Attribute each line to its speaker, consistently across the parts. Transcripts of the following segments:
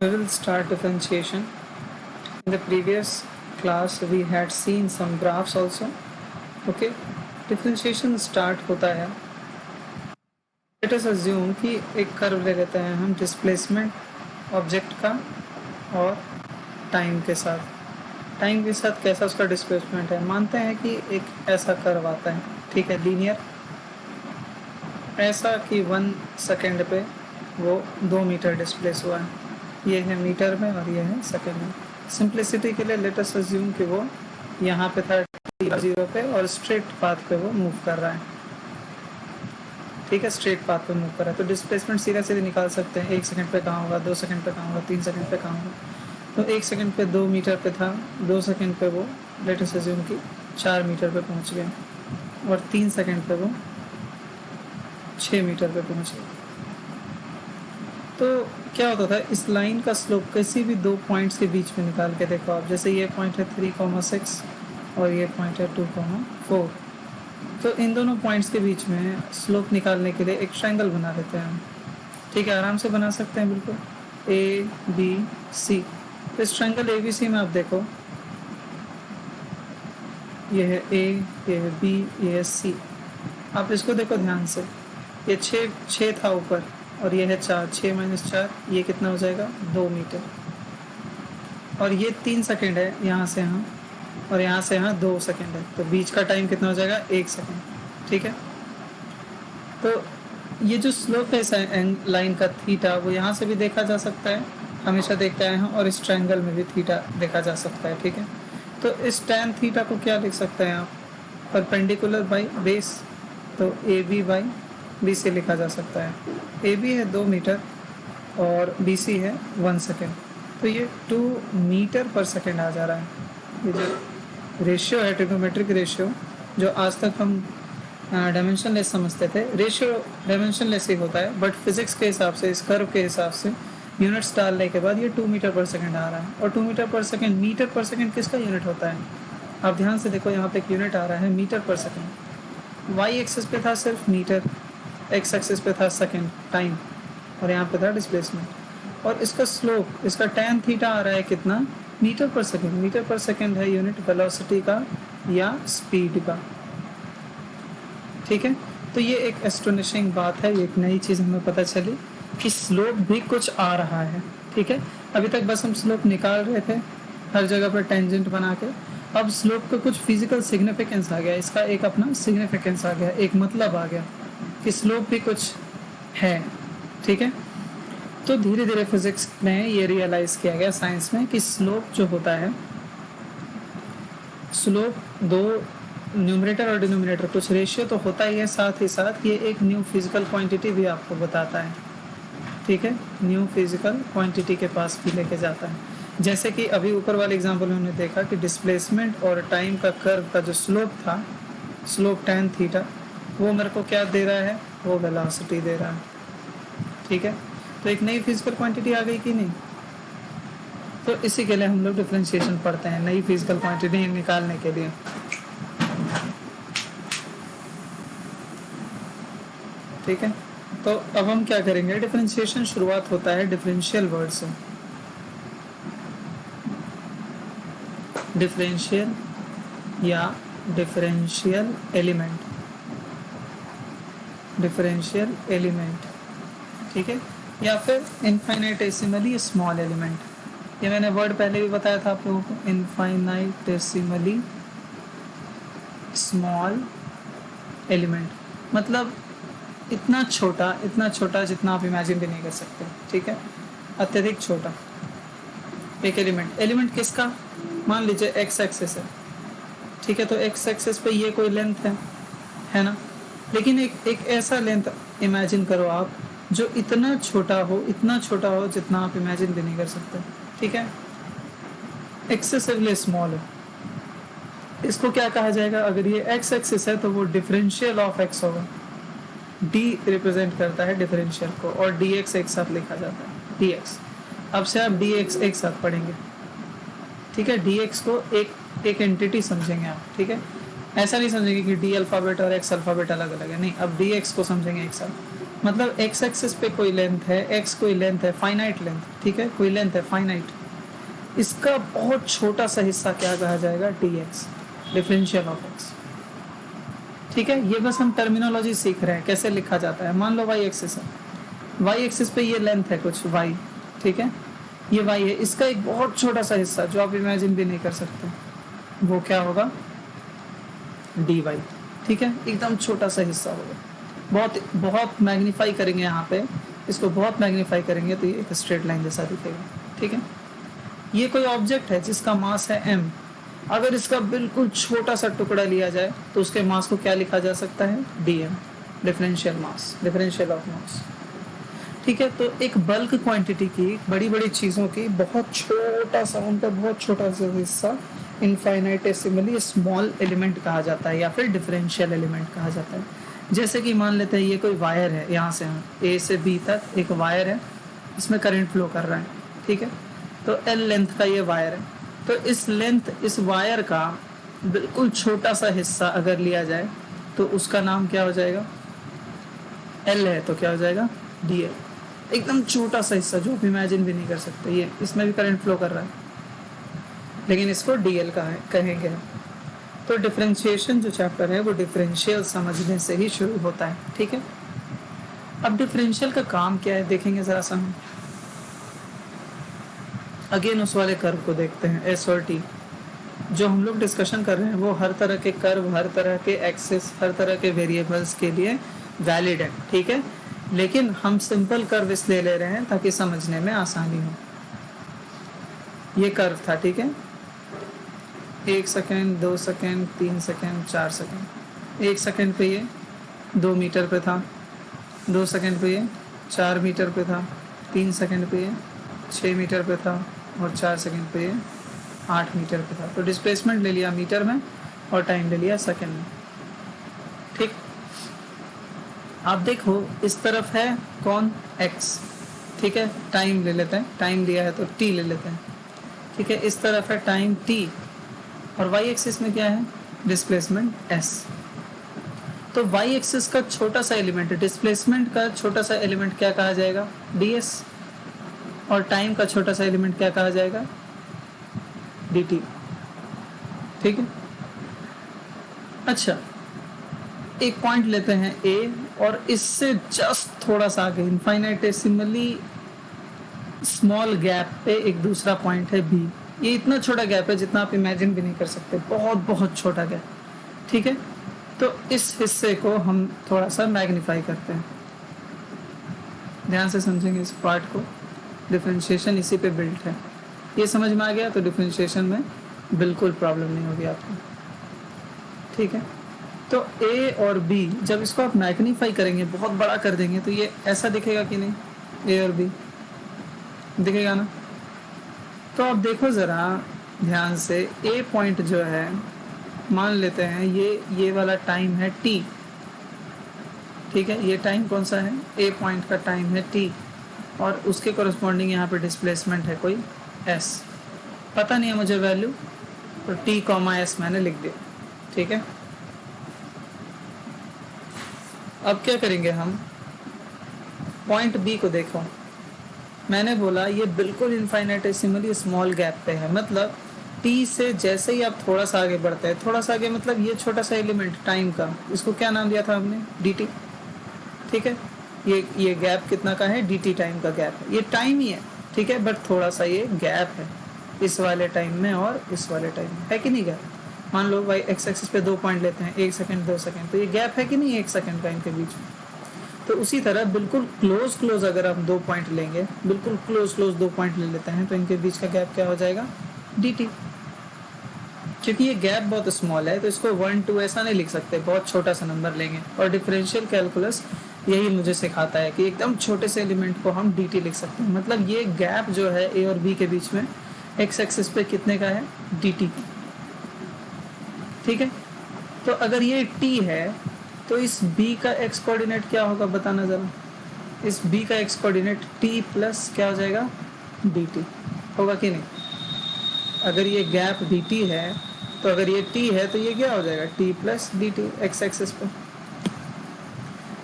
Speaker 1: We will start differentiation. In the previous class we had seen some graphs also. Okay, differentiation start होता है. Let us assume कि एक curve ले लेते हैं हम डिस्प्लेसमेंट ऑब्जेक्ट का और टाइम के साथ कैसा उसका डिस्प्लेसमेंट है. मानते हैं कि एक ऐसा कर्व आता है, ठीक है, लीनियर, ऐसा कि 1 सेकेंड पे वो 2 मीटर डिस्प्लेस हुआ है. ये है मीटर में और ये है सेकेंड में. सिंप्लिसिटी के लिए लेट अस अज्यूम कि वो यहाँ पे था t0 पे और स्ट्रेट पाथ पे वो मूव कर रहा है. ठीक है, स्ट्रेट पाथ पे मूव कर रहा है तो डिस्प्लेसमेंट सीधे निकाल सकते हैं. 1 सेकंड पे कहाँ होगा, 2 सेकंड पे कहाँ होगा, 3 सेकंड पे कहाँ होगा. तो 1 सेकंड पे 2 मीटर पे था, 2 सेकंड पे वो लेट अस अज्यूम कि 4 मीटर पे पहुँच गया और 3 सेकंड पे वो 6 मीटर पे पहुँच गया. तो क्या होता था, इस लाइन का स्लोप किसी भी दो पॉइंट्स के बीच में निकाल के देखो आप. जैसे ये पॉइंट है 3,6 और ये पॉइंट है 2,4. तो इन दोनों पॉइंट्स के बीच में स्लोप निकालने के लिए एक ट्रायंगल बना देते हैं हम. ठीक है, आराम से बना सकते हैं बिल्कुल. ABC. तो इस ट्रायंगल ABC में आप देखो, ये है A, ये है B, ये है C. आप इसको देखो ध्यान से. ये 6 था ऊपर और ये है 4. 6 - 4 ये कितना हो जाएगा, 2 मीटर. और ये 3 सेकेंड है यहाँ से यहाँ और यहाँ से यहाँ 2 सेकेंड है. तो बीच का टाइम कितना हो जाएगा, 1 सेकेंड. ठीक है, तो ये जो स्लोप है इस लाइन का थीटा, वो यहाँ से भी देखा जा सकता है, हमेशा देखते आए हैं, और इस ट्रायंगल में भी थीटा देखा जा सकता है. ठीक है, तो इस tan थीटा को क्या लिख सकते हैं आप, परपेंडिकुलर बाई बेस. तो AB बाई BC लिखा जा सकता है. AB है 2 मीटर और BC है 1 सेकेंड. तो ये 2 मीटर पर सेकेंड आ जा रहा है. ये जो रेशियो है, ट्रिग्नोमेट्रिक रेशियो, जो आज तक हम डायमेंशनलेस समझते थे, रेशियो डायमेंशनलेस ही होता है, बट फिजिक्स के हिसाब से, इस कर्व के हिसाब से यूनिट्स डालने के बाद ये 2 मीटर पर सेकेंड आ रहा है. और 2 मीटर पर सेकेंड, मीटर पर सेकेंड किसका यूनिट होता है, आप ध्यान से देखो, यहाँ पे एक यूनिट आ रहा है मीटर पर सेकेंड. वाई एक्सिस पे था सिर्फ मीटर, एक्स एक्सिस पे था सेकेंड टाइम, और यहाँ पे था डिस्प्लेसमेंट. और इसका स्लोप, इसका tan थीटा आ रहा है कितना, मीटर पर सेकेंड. मीटर पर सेकेंड है यूनिट वेलोसिटी का या स्पीड का. ठीक है, तो ये एक एस्टोनिशिंग बात है, ये एक नई चीज़ हमें पता चली कि स्लोप भी कुछ आ रहा है. ठीक है, अभी तक बस हम स्लोप निकाल रहे थे हर जगह पर टेंजेंट बना के. अब स्लोप का कुछ फिजिकल सिग्निफिकेंस आ गया, इसका एक अपना सिग्निफिकेंस आ गया, एक मतलब आ गया कि स्लोप भी कुछ है. ठीक है, तो धीरे धीरे फिजिक्स में ये रियलाइज किया गया, साइंस में, कि स्लोप जो होता है, स्लोप दो न्यूमरेटर और डिनोमिनेटर कुछ रेशियो तो होता ही है, साथ ही साथ ये एक न्यू फिजिकल क्वांटिटी भी आपको बताता है. ठीक है, न्यू फिजिकल क्वांटिटी के पास भी लेके जाता है. जैसे कि अभी ऊपर वाले एग्जांपल में हमने देखा कि डिस्प्लेसमेंट और टाइम का कर्व का जो स्लोप था, स्लोप tan थीटा, वो मेरे को क्या दे रहा है, वो वेलोसिटी दे रहा है. ठीक है, तो एक नई फिजिकल क्वांटिटी आ गई कि नहीं. तो इसी के लिए हम लोग डिफरेंशिएशन पढ़ते हैं, नई फिजिकल क्वांटिटी निकालने के लिए. ठीक है, तो अब हम क्या करेंगे, डिफरेंशिएशन शुरुआत होता है डिफरेंशियल वर्ड से. डिफरेंशियल या डिफरेंशियल एलिमेंट, डिफरेंशियल एलिमेंट. ठीक है, या फिर इनफाइनाइटेसिमली स्मॉल एलिमेंट. ये मैंने वर्ड पहले भी बताया था आप लोगों को, इनफाइनाइटेसिमली स्मॉल एलिमेंट. मतलब इतना छोटा जितना आप इमेजिन भी नहीं कर सकते. ठीक है, अत्यधिक छोटा एक एलिमेंट. एलिमेंट किसका, मान लीजिए एक्स एक्सिस है. ठीक है, तो एक्स एक्सिस पे ये कोई लेंथ है ना, लेकिन एक ऐसा लेंथ इमेजिन करो आप जो इतना छोटा हो जितना आप इमेजिन भी नहीं कर सकते. ठीक है, एक्सेसिवली स्मॉल है. इसको क्या कहा जाएगा, अगर ये एक्स एक्सिस है तो वो डिफरेंशियल ऑफ एक्स होगा. डी रिप्रेजेंट करता है डिफरेंशियल को, और डी एक्स एक साथ लिखा जाता है, डी एक्स. अब से आप डी एक्स एक साथ पढ़ेंगे. ठीक है, डी एक्स को एक एंटिटी समझेंगे आप. ठीक है, ऐसा नहीं समझेंगे कि डी अल्फ़ाबेट और एक्स अल्फ़ाबेट अलग अलग है, नहीं, अब डी एक्स को समझेंगे एक साथ. मतलब एक्स एक्सिस पे कोई लेंथ है, एक्स कोई लेंथ है, फाइनाइट लेंथ, ठीक है, कोई लेंथ है फाइनाइट, इसका बहुत छोटा सा हिस्सा क्या कहा जाएगा, D x, differential of x. ठीक है, ये बस हम टर्मिनोलॉजी सीख रहे हैं कैसे लिखा जाता है। मान लो वाई एक्सिस है, वाई एक्सिस पे ये लेंथ है कुछ वाई, ठीक है, ये वाई है, इसका एक बहुत छोटा सा हिस्सा जो आप इमेजिन भी नहीं कर सकते, वो क्या होगा, डी वाई। ठीक है, एकदम छोटा सा हिस्सा होगा, बहुत बहुत मैग्नीफाई करेंगे यहाँ पे, इसको बहुत मैग्नीफाई करेंगे तो ये एक स्ट्रेट लाइन जैसा दिखेगा। ठीक है, ये कोई ऑब्जेक्ट है जिसका मास है m, अगर इसका बिल्कुल छोटा सा टुकड़ा लिया जाए तो उसके मास को क्या लिखा जा सकता है, dm, differential mass, differential of mass. ठीक है, तो एक बल्क क्वांटिटी की, बड़ी बड़ी चीज़ों की बहुत छोटा सा, उनका बहुत छोटा सा हिस्सा इनफाइनाइटेसिमली स्मॉल एलिमेंट कहा जाता है या फिर डिफरेंशियल एलिमेंट कहा जाता है। जैसे कि मान लेते हैं ये कोई वायर है, यहाँ से A से B तक एक वायर है, इसमें करंट फ्लो कर रहा है। ठीक है, तो L लेंथ का ये वायर है, तो इस लेंथ, इस वायर का बिल्कुल छोटा सा हिस्सा अगर लिया जाए तो उसका नाम क्या हो जाएगा, L है तो क्या हो जाएगा, DL, एकदम छोटा सा हिस्सा जो आप इमेजिन भी नहीं कर सकते। ये इसमें भी करंट फ्लो कर रहा है, लेकिन इसको DL कहेंगे। तो डिफरेंशिएशन जो चैप्टर है वो डिफरेंशियल समझने से ही शुरू होता है। ठीक है, अब डिफरेंशियल का काम क्या है देखेंगे जरा सा हम। अगेन उस वाले कर्व को देखते हैं, एस और टी, जो हम लोग डिस्कशन कर रहे हैं वो हर तरह के कर्व, हर तरह के एक्सिस, हर तरह के वेरिएबल्स के लिए वैलिड है। ठीक है, लेकिन हम सिंपल कर्व इसलिए ले रहे हैं ताकि समझने में आसानी हो। ये कर्व था, ठीक है, 1 second, 2 second, 3 second, 4 second, 1 second पे ये 2 मीटर पे था, 2 सेकेंड पे ये 4 मीटर पे था, 3 सेकेंड पे ये 6 मीटर पे था और 4 सेकेंड पे ये 8 मीटर पे था। तो डिस्प्लेसमेंट ले लिया मीटर में और टाइम ले लिया सेकेंड में। ठीक, आप देखो इस तरफ है कौन, x, ठीक है, टाइम ले लेते हैं, टाइम दिया है तो t ले लेते हैं। ठीक है, इस तरफ है टाइम t और y एक्सिस में क्या है, डिस्प्लेसमेंट s। तो y एक्सिस का छोटा सा एलिमेंट, डिस्प्लेसमेंट का छोटा सा एलिमेंट क्या कहा जाएगा, ds, और टाइम का छोटा सा एलिमेंट क्या कहा जाएगा, dt। ठीक है, अच्छा एक पॉइंट लेते हैं A और इससे जस्ट थोड़ा सा आगे इनफाइनाइटेसिमली स्मॉल गैप पे एक दूसरा पॉइंट है B। ये इतना छोटा गैप है जितना आप इमेजिन भी नहीं कर सकते, बहुत बहुत छोटा गैप। ठीक है, तो इस हिस्से को हम थोड़ा सा मैग्नीफाई करते हैं, ध्यान से समझेंगे इस पार्ट को। डिफरेंशिएशन इसी पे बिल्ट है, ये समझ में आ गया तो डिफरेंशिएशन में बिल्कुल प्रॉब्लम नहीं होगी आपको। ठीक है, तो A और B जब इसको आप मैग्नीफाई करेंगे, बहुत बड़ा कर देंगे, तो ये ऐसा दिखेगा कि नहीं, A और B दिखेगा ना। तो आप देखो ज़रा ध्यान से, A पॉइंट जो है, मान लेते हैं ये वाला टाइम है T। ठीक है, ये टाइम कौन सा है, A पॉइंट का टाइम है T और उसके कॉरस्पॉन्डिंग यहाँ पे डिस्प्लेसमेंट है कोई S, पता नहीं है मुझे वैल्यू, तो T, S मैंने लिख दिया। ठीक है, अब क्या करेंगे हम, पॉइंट B को देखो, मैंने बोला ये बिल्कुल इनफाइनाइटेसिमली स्मॉल गैप पे है, मतलब T से जैसे ही आप थोड़ा सा आगे बढ़ते हैं, थोड़ा सा आगे मतलब ये छोटा सा एलिमेंट टाइम का, इसको क्या नाम दिया था हमने, dt। ठीक है, ये गैप कितना का है, dt टाइम का गैप है, ये टाइम ही है। ठीक है, बट थोड़ा सा ये गैप है इस वाले टाइम में और इस वाले टाइम में, है कि नहीं गैप। मान लो भाई एक्स एक्सिस पे 2 पॉइंट लेते हैं, 1 सेकेंड 2 सेकेंड, तो ये गैप है कि नहीं 1 सेकेंड का इनके बीच में। तो उसी तरह बिल्कुल क्लोज अगर हम 2 पॉइंट लेंगे, बिल्कुल क्लोज 2 पॉइंट ले लेते हैं, तो इनके बीच का गैप क्या हो जाएगा, dt। क्योंकि ये गैप बहुत स्मॉल है तो इसको 1 2 ऐसा नहीं लिख सकते, बहुत छोटा सा नंबर लेंगे। और डिफरेंशियल कैलकुलस यही मुझे सिखाता है कि एकदम छोटे से एलिमेंट को हम dt लिख सकते हैं। मतलब ये गैप जो है A और B के बीच में एक्स एक्सिस पे कितने का है, dt। ठीक है, तो अगर ये t है तो इस b का x कोऑर्डिनेट क्या होगा बताना जरा, इस b का x कोऑर्डिनेट t प्लस क्या हो जाएगा, dt होगा कि नहीं। अगर ये गैप dt है तो अगर ये t है तो ये क्या हो जाएगा, t plus dt x axis पे।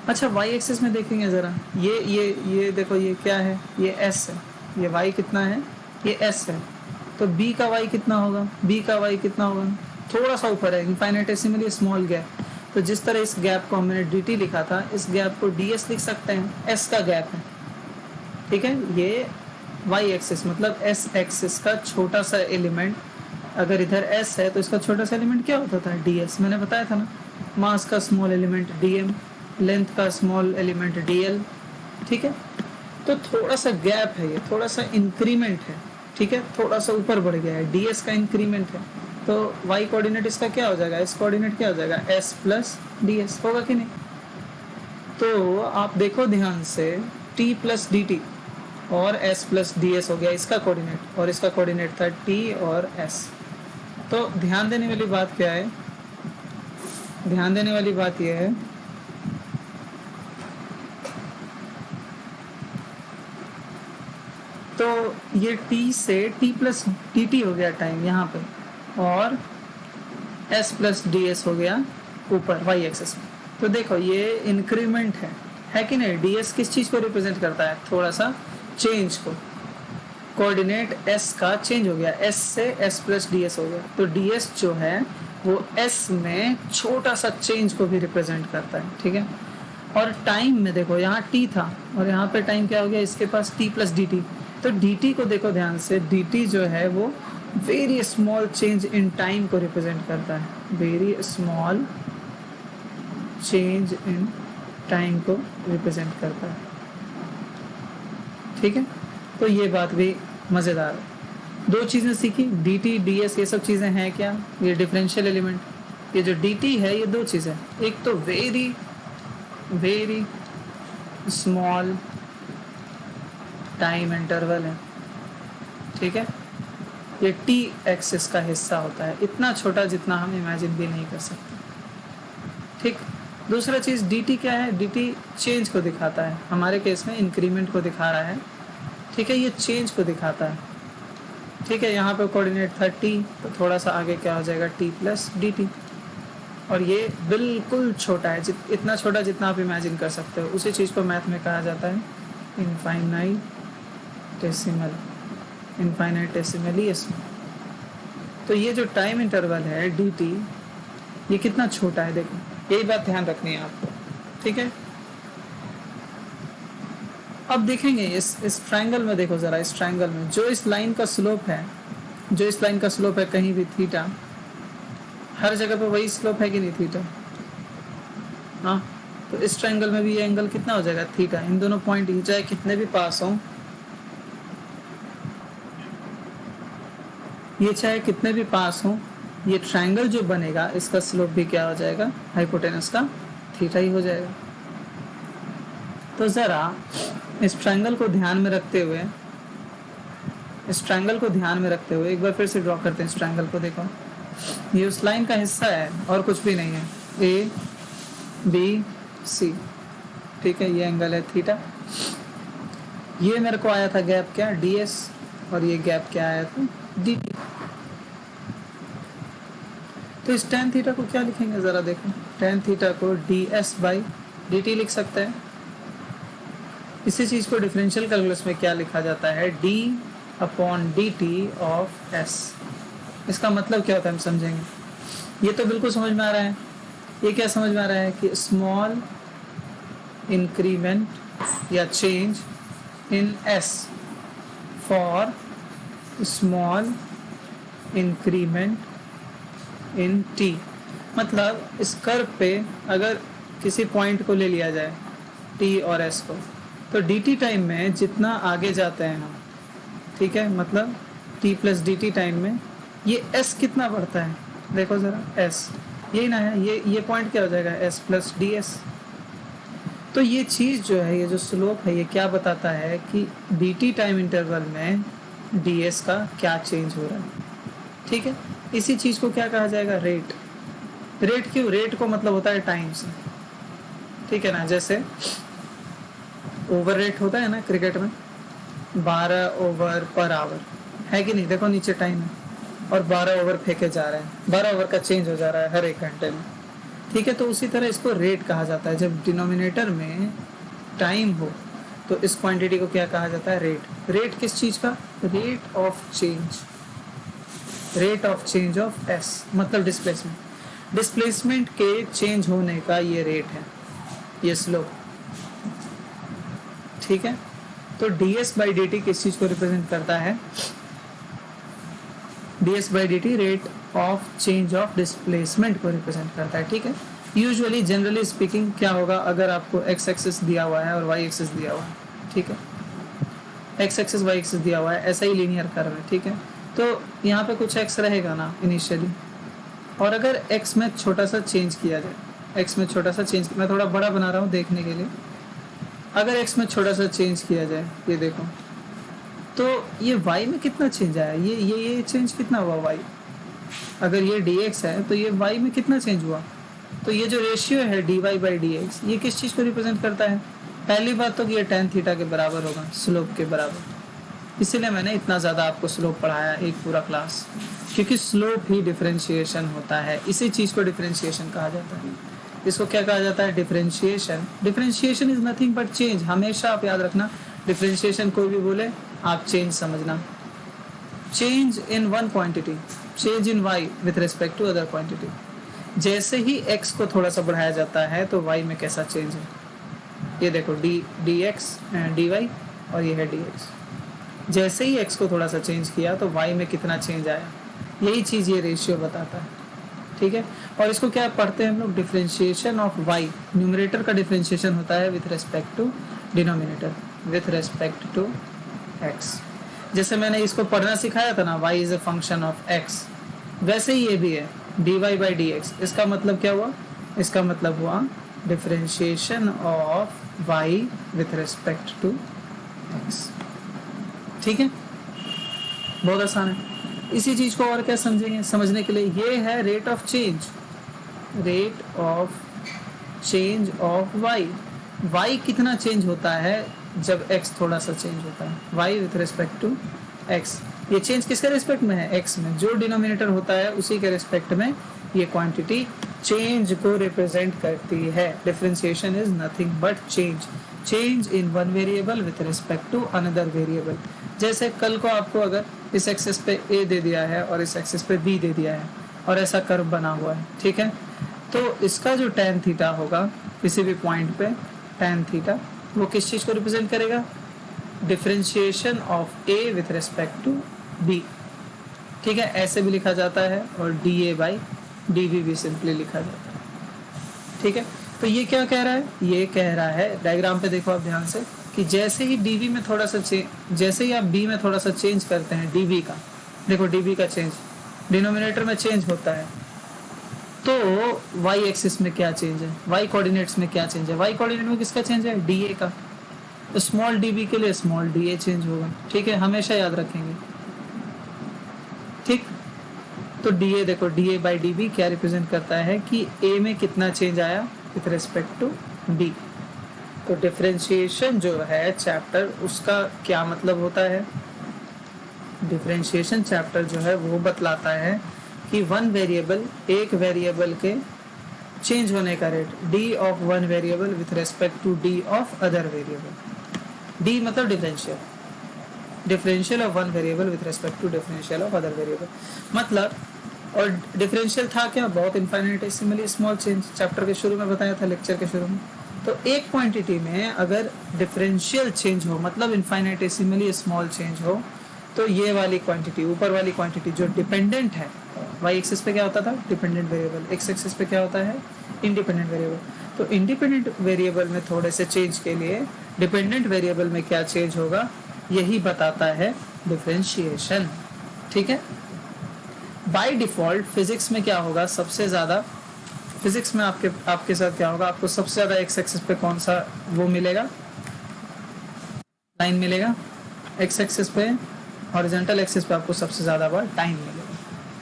Speaker 1: अच्छा वाई एक्सिस में देखेंगे ज़रा, ये देखो, ये क्या है, ये एस है, ये वाई कितना है, ये एस है, तो बी का वाई कितना होगा, बी का वाई कितना होगा, थोड़ा सा ऊपर है, इनफाइनेटेसिमली स्मॉल गैप। तो जिस तरह इस गैप को हमने डी टी लिखा था, इस गैप को डी एस लिख सकते हैं, एस का गैप है, ठीक है। ये वाई एक्सिस मतलब एस एक्सिस का छोटा सा एलिमेंट, अगर इधर एस है तो इसका छोटा सा एलिमेंट क्या होता था, डी एस, मैंने बताया था ना। मास का small element D M, length का स्मॉल एलिमेंट डी एल, ठीक है। तो थोड़ा सा गैप है, ये थोड़ा सा इंक्रीमेंट है, ठीक है, थोड़ा सा ऊपर बढ़ गया है, डी एस का इंक्रीमेंट है। तो वाई कोऑर्डिनेट इसका क्या हो जाएगा, एस कोऑर्डिनेट क्या हो जाएगा, एस प्लस डी एस, होगा कि नहीं। तो आप देखो ध्यान से, टी प्लस डी टी और एस प्लस डी एस हो गया इसका कोऑर्डिनेट, और इसका कोऑर्डिनेट था टी और एस। तो ध्यान देने वाली बात क्या है, ध्यान देने वाली बात यह है तो ये t से t प्लस डी टी हो गया टाइम यहाँ पे, और s प्लस डी एस हो गया ऊपर y एक्सिस में। तो देखो ये इंक्रीमेंट है कि नहीं। ds किस चीज को रिप्रेजेंट करता है, थोड़ा सा चेंज को, कोऑर्डिनेट s का चेंज हो गया, s से s प्लस डी एस हो गया। तो ds जो है वो s में छोटा सा चेंज को भी रिप्रेजेंट करता है, ठीक है। और टाइम में देखो, यहाँ t था और यहाँ पे टाइम क्या हो गया, इसके पास t प्लस डी टी। तो dt को देखो ध्यान से, dt जो है वो very small change in time को रिप्रेजेंट करता है, very small change in time को रिप्रेजेंट करता है, ठीक है। तो ये बात भी मज़ेदार है। दो चीज़ें सीखी, dt ds, ये सब चीज़ें हैं क्या, ये डिफरेंशियल एलिमेंट, ये जो dt है ये दो चीज़ें, एक तो very very small time interval है, ठीक है, ये t एक्सिस का हिस्सा होता है, इतना छोटा जितना हम इमेजिन भी नहीं कर सकते, ठीक। दूसरा चीज़ dt क्या है, dt चेंज को दिखाता है, हमारे केस में इंक्रीमेंट को दिखा रहा है, ठीक है, ये चेंज को दिखाता है, ठीक है। यहाँ पे कोऑर्डिनेट था t, तो थोड़ा सा आगे क्या हो जाएगा, t प्लस डी टी, और ये बिल्कुल छोटा है, इतना छोटा जितना आप इमेजिन कर सकते हो। उसी चीज़ को मैथ में कहा जाता है इनफाइनाइटेसिमली स्मॉल। तो ये जो टाइम इंटरवल है dt, ये कितना छोटा है, देखो, यही बात ध्यान रखनी है आपको, ठीक है। अब देखेंगे इस ट्रायंगल में, देखो ज़रा, इस ट्रायंगल में जो इस लाइन का स्लोप है, जो इस लाइन का स्लोप है कहीं भी थीटा, हर जगह पे वही स्लोप है कि नहीं थीटा, हाँ। तो इस ट्रायंगल में भी ये एंगल कितना हो जाएगा, थीटा। इन दोनों पॉइंट ही चाहे कितने भी पास हों, ये चाहे कितने भी पास हों, ये ट्रायंगल जो बनेगा इसका स्लोप भी क्या हो जाएगा, हाइपोटेनस का थीटा ही हो जाएगा। तो ज़रा इस ट्रायंगल को ध्यान में रखते हुए, इस ट्रायंगल को ध्यान में रखते हुए एक बार फिर से ड्रॉ करते हैं इस ट्रायंगल को। देखो ये उस लाइन का हिस्सा है और कुछ भी नहीं है, ए बी सी, ठीक है, ये एंगल है थीटा। ये मेरे को आया था गैप क्या, डी एस, और ये गैप क्या आया था, डी टी। तो इस tan थीटा को क्या लिखेंगे ज़रा देखो, tan थीटा को D S by D T लिख सकते हैं। इसी चीज़ को डिफरेंशियल कैलकुलस में क्या लिखा जाता है, d upon D T of s। इसका मतलब क्या होता है हम समझेंगे। ये तो बिल्कुल समझ में आ रहा है, ये क्या समझ में आ रहा है कि स्मॉल इंक्रीमेंट या change in s for small increment in t। मतलब इस कर्व पे अगर किसी पॉइंट को ले लिया जाए t और s को, तो dt टाइम में जितना आगे जाते हैं हम, ठीक है, मतलब t plus D T time में ये s कितना बढ़ता है, देखो ज़रा, s यही ना है, ये पॉइंट क्या हो जाएगा, s प्लस डी एस। तो ये चीज़ जो है, ये जो स्लोप है, ये क्या बताता है कि dt टाइम इंटरवल में ds का क्या चेंज हो रहा है, ठीक है। इसी चीज़ को क्या कहा जाएगा, रेट। रेट क्यों, रेट को मतलब होता है टाइम से, ठीक है ना। जैसे ओवर रेट होता है ना क्रिकेट में, 12 ओवर पर आवर है कि नहीं, देखो नीचे टाइम है और 12 ओवर फेंके जा रहे हैं, 12 ओवर का चेंज हो जा रहा है हर एक घंटे में। ठीक है। तो उसी तरह इसको रेट कहा जाता है। जब डिनोमिनेटर में टाइम हो तो इस क्वांटिटी को क्या कहा जाता है? रेट। रेट किस चीज़ का? Rate of change, rate of change of S, मतलब डिस्प्लेसमेंट। डिस्प्लेसमेंट के चेंज होने का ये रेट है, ये स्लोप, ठीक है। तो ds बाई डी टी किस चीज को रिप्रेजेंट करता है? ds by D T rate of change of displacement को रिप्रेजेंट करता है, ठीक है। यूजुअली जनरली स्पीकिंग क्या होगा, अगर आपको x एक्सिस दिया हुआ है और y एक्सिस दिया हुआ है, ठीक है, x एक्सिस y एक्सिस दिया हुआ है, ऐसा ही लीनियर कर्व है, ठीक है। तो यहाँ पे कुछ x रहेगा ना इनिशियली, और अगर x में छोटा सा चेंज किया जाए, x में छोटा सा चेंज, मैं थोड़ा बड़ा बना रहा हूँ देखने के लिए, अगर x में छोटा सा चेंज किया जाए, ये देखो, तो ये y में कितना चेंज आया? ये चेंज कितना हुआ y? अगर ये dx है तो ये y में कितना चेंज हुआ? तो ये जो रेशियो है dy बाई dx, ये किस चीज़ को रिप्रेजेंट करता है? पहली बात तो कि ये tan थीटा के बराबर होगा, स्लोप के बराबर। इसीलिए मैंने इतना ज़्यादा आपको स्लोप पढ़ाया एक पूरा क्लास, क्योंकि स्लोप ही डिफरेंशिएशन होता है। इसी चीज़ को डिफरेंशिएशन कहा जाता है। इसको क्या कहा जाता है? Differentiation. Differentiation is nothing but change. हमेशा आप याद रखना, डिफरेंशिएशन कोई भी बोले आप चेंज समझना। Change in one quantity, change in y with respect to other quantity. जैसे ही x को थोड़ा सा बढ़ाया जाता है तो y में कैसा चेंज है, ये देखो dx dy और ये है dx। जैसे ही x को थोड़ा सा चेंज किया तो y में कितना चेंज आया, यही चीज़ ये रेशियो बताता है, ठीक है। और इसको क्या पढ़ते हैं हम लोग? Differentiation of y। न्यूमरेटर का डिफरेंशिएशन होता है with respect to denominator, with respect to x। जैसे मैंने इसको पढ़ना सिखाया था ना, y is a function of x, वैसे ही ये भी है dy बाई dx। इसका मतलब क्या हुआ? इसका मतलब हुआ differentiation of y with respect to x, ठीक है। बहुत आसान है। इसी चीज को और क्या समझेंगे? समझने के लिए ये है rate of change, rate of change of y। y कितना चेंज होता है जब x थोड़ा सा चेंज होता है, y with respect to x। ये चेंज किसके रिस्पेक्ट में है? x में। जो डिनोमिनेटर होता है उसी के रिस्पेक्ट में ये क्वांटिटी चेंज को रिप्रेजेंट करती है। Differentiation is nothing but change, change in one variable with respect to another variable. जैसे कल को आपको अगर इस एक्सिस पे a दे दिया है और इस एक्सिस पे b दे दिया है और ऐसा कर्व बना हुआ है, ठीक है, तो इसका जो tan थीटा होगा किसी भी पॉइंट पे, tan थीटा वो किस चीज़ को रिप्रेजेंट करेगा? Differentiation of a with respect to b, ठीक है। ऐसे भी लिखा जाता है और dA बाई dB भी सिंपली लिखा जाता है, ठीक है। तो ये क्या कह रहा है? ये कह रहा है, डायग्राम पे देखो आप ध्यान से, कि जैसे ही dB में थोड़ा सा जैसे ही आप b में थोड़ा सा चेंज करते हैं dB का, देखो dB का चेंज डिनोमिनेटर में चेंज होता है, तो y एक्सिस में क्या चेंज है, y कोऑर्डिनेट्स में क्या चेंज है? y कोऑर्डिनेट में किसका चेंज है? dA का। तो स्मॉल dB के लिए स्मॉल dA चेंज होगा, ठीक है, हमेशा याद रखेंगे, ठीक। तो dA देखो, dA बाई dB क्या रिप्रेजेंट करता है कि a में कितना चेंज आया विथ रिस्पेक्ट टू b। तो डिफरेंशिएशन जो है चैप्टर, उसका क्या मतलब होता है? डिफरेंशिएशन चैप्टर जो है वो बतलाता है कि वन वेरिएबल, एक वेरिएबल के चेंज होने का rate, d of one variable with respect to d of other variable. d मतलब differential, differential of one variable with respect to differential of other variable मतलब। और डिफरेंशियल था क्या? बहुत इनफाइनेटेसिमली स्मॉल चेंज, चैप्टर के शुरू में बताया था, लेक्चर के शुरू में। तो एक क्वांटिटी में अगर डिफरेंशियल चेंज हो, मतलब इनफाइनेटेसिमली स्मॉल चेंज हो, तो ये वाली क्वांटिटी, ऊपर वाली क्वांटिटी जो डिपेंडेंट है, y एक्सिस पे क्या होता था? डिपेंडेंट वेरिएबल, x एक्सिस पे क्या होता है? Independent variable. तो इंडिपेंडेंट वेरिएबल में थोड़े से चेंज के लिए डिपेंडेंट वेरिएबल में क्या चेंज होगा, यही बताता है डिफरेंशिएशन, ठीक है। बाय डिफॉल्ट फिजिक्स में क्या होगा? सबसे ज़्यादा फिजिक्स में आपके साथ क्या होगा? आपको सबसे ज़्यादा x एक्सिस पे कौन सा वो मिलेगा, लाइन मिलेगा? x एक्सिस पे, हॉरिजॉन्टल एक्सिस पे आपको सबसे ज़्यादा बार टाइम मिलेगा,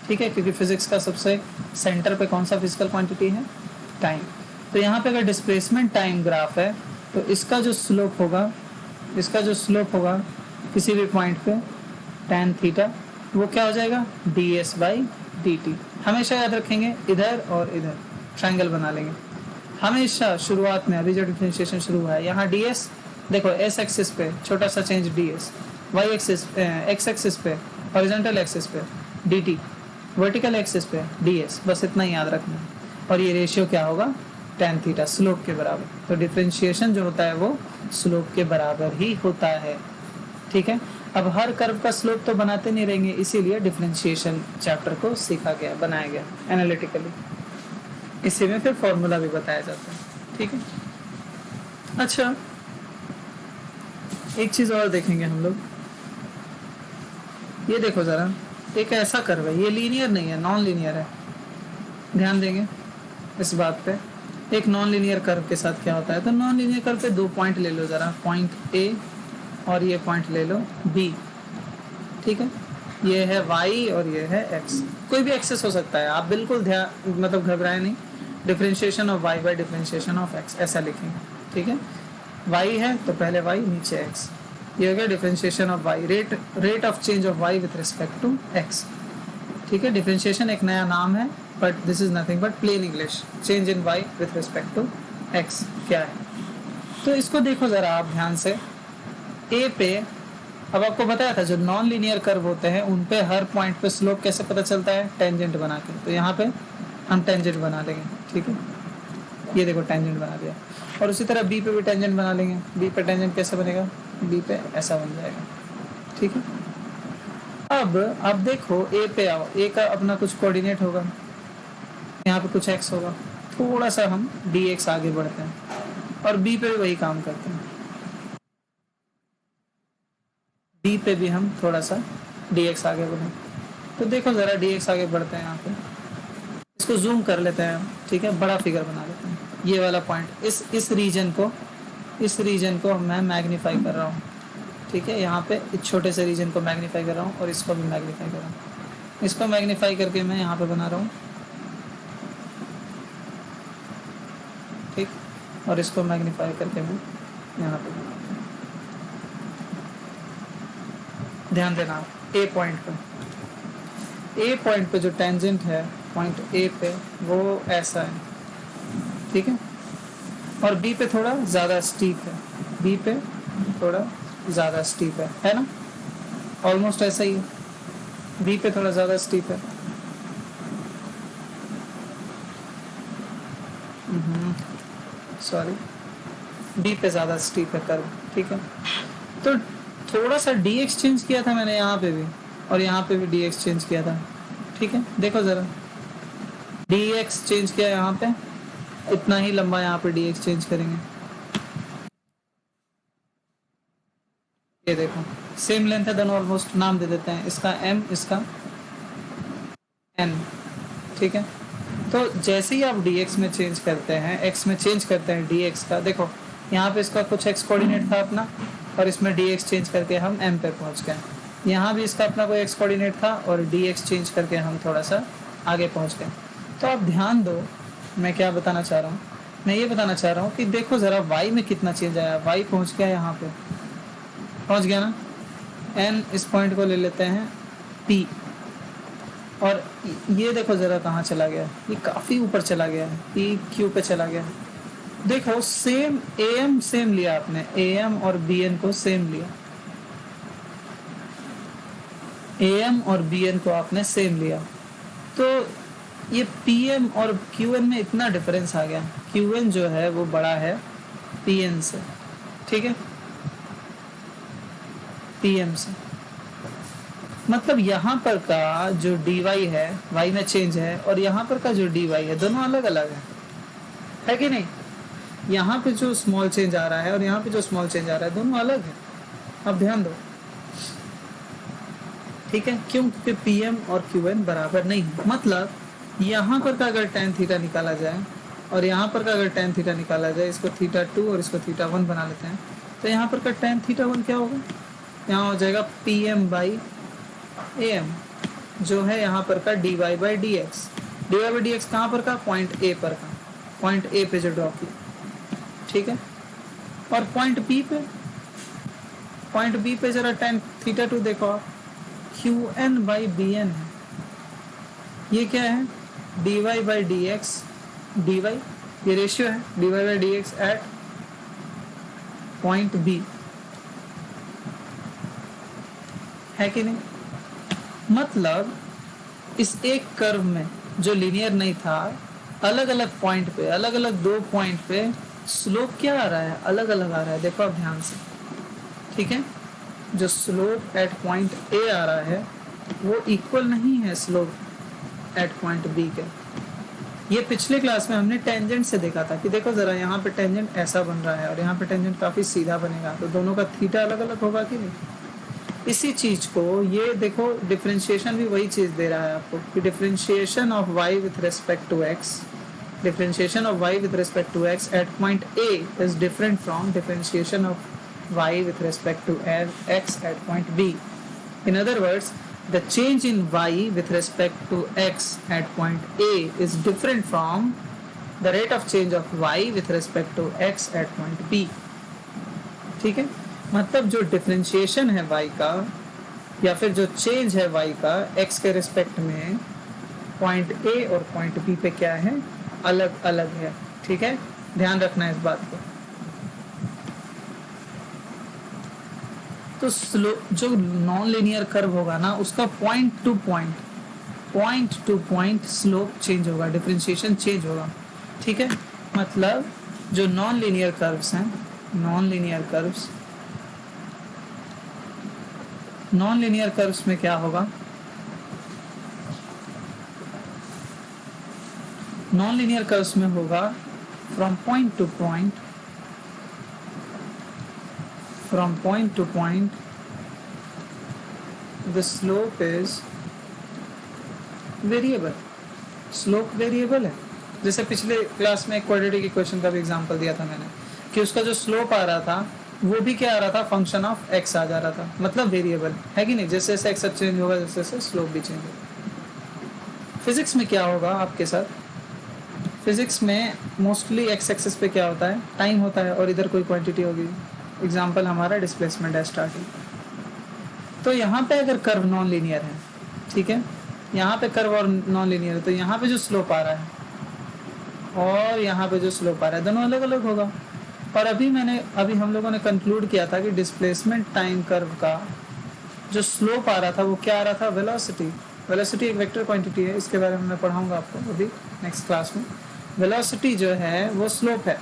Speaker 1: ठीक है, क्योंकि फिजिक्स का सबसे सेंटर पे कौन सा फिजिकल क्वांटिटी है? टाइम। तो यहाँ पे अगर डिस्प्लेसमेंट टाइम ग्राफ है तो इसका जो स्लोप होगा, किसी भी पॉइंट पे tan थीटा, वो क्या हो जाएगा? ds by dt। हमेशा याद रखेंगे इधर और इधर, ट्रायंगल बना लेंगे। हमेशा शुरुआत में अभी जो डिफरेंशिएशन शुरू हुआ है यहाँ ds देखो एस एक्सिस पे छोटा सा change ds, Y axis X axis पे हॉरिजॉन्टल एक्सिस पे dt, वर्टिकल एक्सिस पे ds, बस इतना ही याद रखना है। और ये रेशियो क्या होगा tan थीटा, स्लोप के बराबर। तो डिफरेंशिएशन जो होता है वो स्लोप के बराबर ही होता है। ठीक है, अब हर कर्व का स्लोप तो बनाते नहीं रहेंगे, इसीलिए डिफरेंशिएशन चैप्टर को सीखा गया, बनाया गया एनालिटिकली। इसी में फिर फॉर्मूला भी बताया जाता है। ठीक है, अच्छा एक चीज और देखेंगे हम लोग। ये देखो जरा, एक ऐसा कर्व है, ये लीनियर नहीं है, नॉन लीनियर है। ध्यान देंगे इस बात पे। एक नॉन लीनियर कर्व के साथ क्या होता है, तो नॉन लीनियर कर्व पे 2 पॉइंट ले लो जरा, पॉइंट ए और ये पॉइंट ले लो बी। ठीक है, ये है y और ये है x, कोई भी एक्सेस हो सकता है, आप बिल्कुल ध्यान मतलब घबराए नहीं। Differentiation of y by differentiation of x ऐसा लिखेंगे। ठीक है, y है तो पहले y नीचे x, ये हो गया differentiation of y, rate of change of y with respect to x। ठीक है, डिफरेंशिएशन एक नया नाम है, but this is nothing but plain English, change in y with respect to x क्या है। तो इसको देखो जरा आप ध्यान से। ए पे अब आपको बताया था जो नॉन लीनियर कर्व होते हैं उन पे हर पॉइंट पे स्लोप कैसे पता चलता है, टेंजेंट बना के। तो यहाँ पे हम टेंजेंट बना लेंगे। ठीक है, ये देखो टेंजेंट बना दिया। और उसी तरह बी पे भी टेंजेंट बना लेंगे। बी पे टेंजेंट कैसे बनेगा, बी पे ऐसा बन जाएगा। ठीक है, अब देखो ए पे आओ, ए का अपना कुछ कोऑर्डिनेट होगा, यहाँ पे कुछ एक्स होगा, थोड़ा सा हम dx आगे बढ़ते हैं और बी पे भी वही काम करते हैं। बी पे भी हम थोड़ा सा dx आगे बढ़े, तो देखो जरा dx आगे बढ़ते हैं यहाँ पे, इसको जूम कर लेते हैं। ठीक है, बड़ा फिगर बना लेते हैं। ये वाला पॉइंट, इस रीजन को मैं मैग्नीफाई कर रहा हूँ। ठीक है, यहाँ पे इस छोटे से रीजन को मैग्नीफाई कर रहा हूँ और इसको भी मैग्नीफाई कर रहा हूँ। इसको मैग्नीफाई करके मैं यहाँ पे बना रहा हूँ। ठीक, और इसको मैग्नीफाई करके मैं यहाँ पे बना रहा हूँ। ध्यान देना ए पॉइंट पे जो टेंजेंट है पॉइंट ए पे वो ऐसा है। ठीक है, और बी पे थोड़ा ज्यादा स्टीप है, बी पे थोड़ा ज्यादा स्टीप है ना, ऑलमोस्ट ऐसा ही है, बी पे थोड़ा ज्यादा स्टीप है। सॉरी, बी पे ज्यादा स्टीप है कर्व। ठीक है, तो थोड़ा सा dx चेंज किया था मैंने यहाँ पे भी, और यहाँ पे भी dx चेंज किया था। ठीक है, देखो जरा, dx चेंज किया यहाँ पे, इतना ही लंबा यहाँ पे dx चेंज करेंगे। ये देखो सेम लेंथ है दोनों, ऑलमोस्ट। नाम दे देते हैं, इसका m, इसका n। ठीक है, तो जैसे ही आप dx में चेंज करते हैं, x में चेंज करते हैं dx का, देखो यहाँ पे इसका कुछ x कोऑर्डिनेट था अपना, और इसमें dx चेंज करके हम m पे पहुंच गए। यहाँ भी इसका अपना कोई x कोऑर्डिनेट था और dx चेंज करके हम थोड़ा सा आगे पहुंच गए। तो आप ध्यान दो, मैं क्या बताना चाह रहा हूँ, मैं ये बताना चाह रहा हूँ कि देखो ज़रा y में कितना चेंज आया। y पहुंच गया, यहाँ पे पहुंच गया ना। n इस पॉइंट को ले लेते हैं p, और ये देखो ज़रा कहाँ चला गया, ये काफ़ी ऊपर चला गया है, p q पे चला गया। देखो सेम am सेम लिया आपने, am और bn को सेम लिया, am और bn को आपने सेम लिया, तो ये pm और qn में इतना डिफरेंस आ गया। qn जो है वो बड़ा है pn से। ठीक है, pm से, मतलब यहाँ पर का जो dy है y में चेंज है, और यहाँ पर का जो dy है दोनों अलग अलग है कि नहीं। यहाँ पे जो स्मॉल चेंज आ रहा है और यहाँ पे जो स्मॉल चेंज आ रहा है दोनों अलग है। अब ध्यान दो, ठीक है, क्यों? क्योंकि pm और qn बराबर नहीं है। मतलब यहाँ पर का अगर tan थीटा निकाला जाए और यहाँ पर का अगर tan थीटा निकाला जाए, इसको θ2 और इसको θ1 बना लेते हैं, तो यहाँ पर का tan θ1 क्या होगा, यहाँ हो जाएगा pm बाई am, जो है यहाँ पर का dy by dx। dy by dx कहाँ पर का, पॉइंट ए पर का, पॉइंट ए पे जो ड्रॉ किया। ठीक है, और पॉइंट बी पे जरा tan θ2 देखो आप, qn बाई bn है। ये क्या है, dy by dx D Y, ये रेशियो है D Y by D X at point B, है कि नहीं? मतलब इस एक कर्व में जो लीनियर नहीं था, अलग अलग पॉइंट पे, अलग अलग 2 पॉइंट पे स्लोप क्या आ रहा है, अलग अलग आ रहा है। देखो आप ध्यान से, ठीक है? जो स्लोप एट पॉइंट ए आ रहा है वो इक्वल नहीं है स्लोप एट पॉइंट बी के। ये पिछले क्लास में हमने टेंजेंट से देखा था कि देखो जरा, यहाँ पे टेंजेंट ऐसा बन रहा है और यहाँ पे टेंजेंट काफी सीधा बनेगा, तो दोनों का थीटा अलग अलग होगा कि नहीं? इसी चीज को ये देखो, डिफरेंशिएशन भी वही चीज दे रहा है आपको कि differentiation of y with respect to x, differentiation of y with respect to x at point a is different from differentiation of y with respect to x at point b. In other words, the change in y with respect to x at point a is different from the rate of change of y with respect to x at point b. ठीक है? मतलब जो differentiation है y का या फिर जो change है y का x के रिस्पेक्ट में पॉइंट a और पॉइंट b पे क्या है, अलग अलग है। ठीक है, ध्यान रखना है इस बात को। तो जो नॉन लीनियर कर्व होगा ना, उसका point to point slope change होगा, डिफरेंशिएशन चेंज होगा। ठीक है, मतलब जो नॉन लीनियर कर्व्स हैं, नॉन लीनियर कर्व्स में क्या होगा, नॉन लीनियर कर्व्स में होगा from point to point, from point to point the slope is variable, slope variable है। जैसे पिछले क्लास में क्वाड्रेटिक इक्वेशन का भी एग्जांपल दिया था मैंने कि उसका जो स्लोप आ रहा था वो भी क्या आ रहा था, फंक्शन ऑफ x आ जा रहा था, मतलब वेरिएबल है कि नहीं? जैसे जैसे x चेंज होगा जैसे जैसे स्लोप भी चेंज होगा। फिजिक्स में क्या होगा आपके साथ, फिजिक्स में मोस्टली x एक्सिस पे क्या होता है, टाइम होता है और इधर कोई क्वांटिटी होगी। एग्जाम्पल हमारा डिस्प्लेसमेंट है स्टार्टिंग। तो यहाँ पे अगर कर्व नॉन लीनियर है, ठीक है, यहाँ पे कर्व और नॉन लीनियर है, तो यहाँ पे जो स्लोप आ रहा है और यहाँ पे जो स्लोप आ रहा है दोनों अलग अलग होगा। और अभी हम लोगों ने कंक्लूड किया था कि डिस्प्लेसमेंट टाइम कर्व का जो स्लोप आ रहा था वो क्या आ रहा था, वेलोसिटी। वेलोसिटी एक वेक्टर क्वांटिटी है, इसके बारे में मैं पढ़ाऊंगा आपको अभी नेक्स्ट क्लास में। वेलोसिटी जो है वो स्लोप है,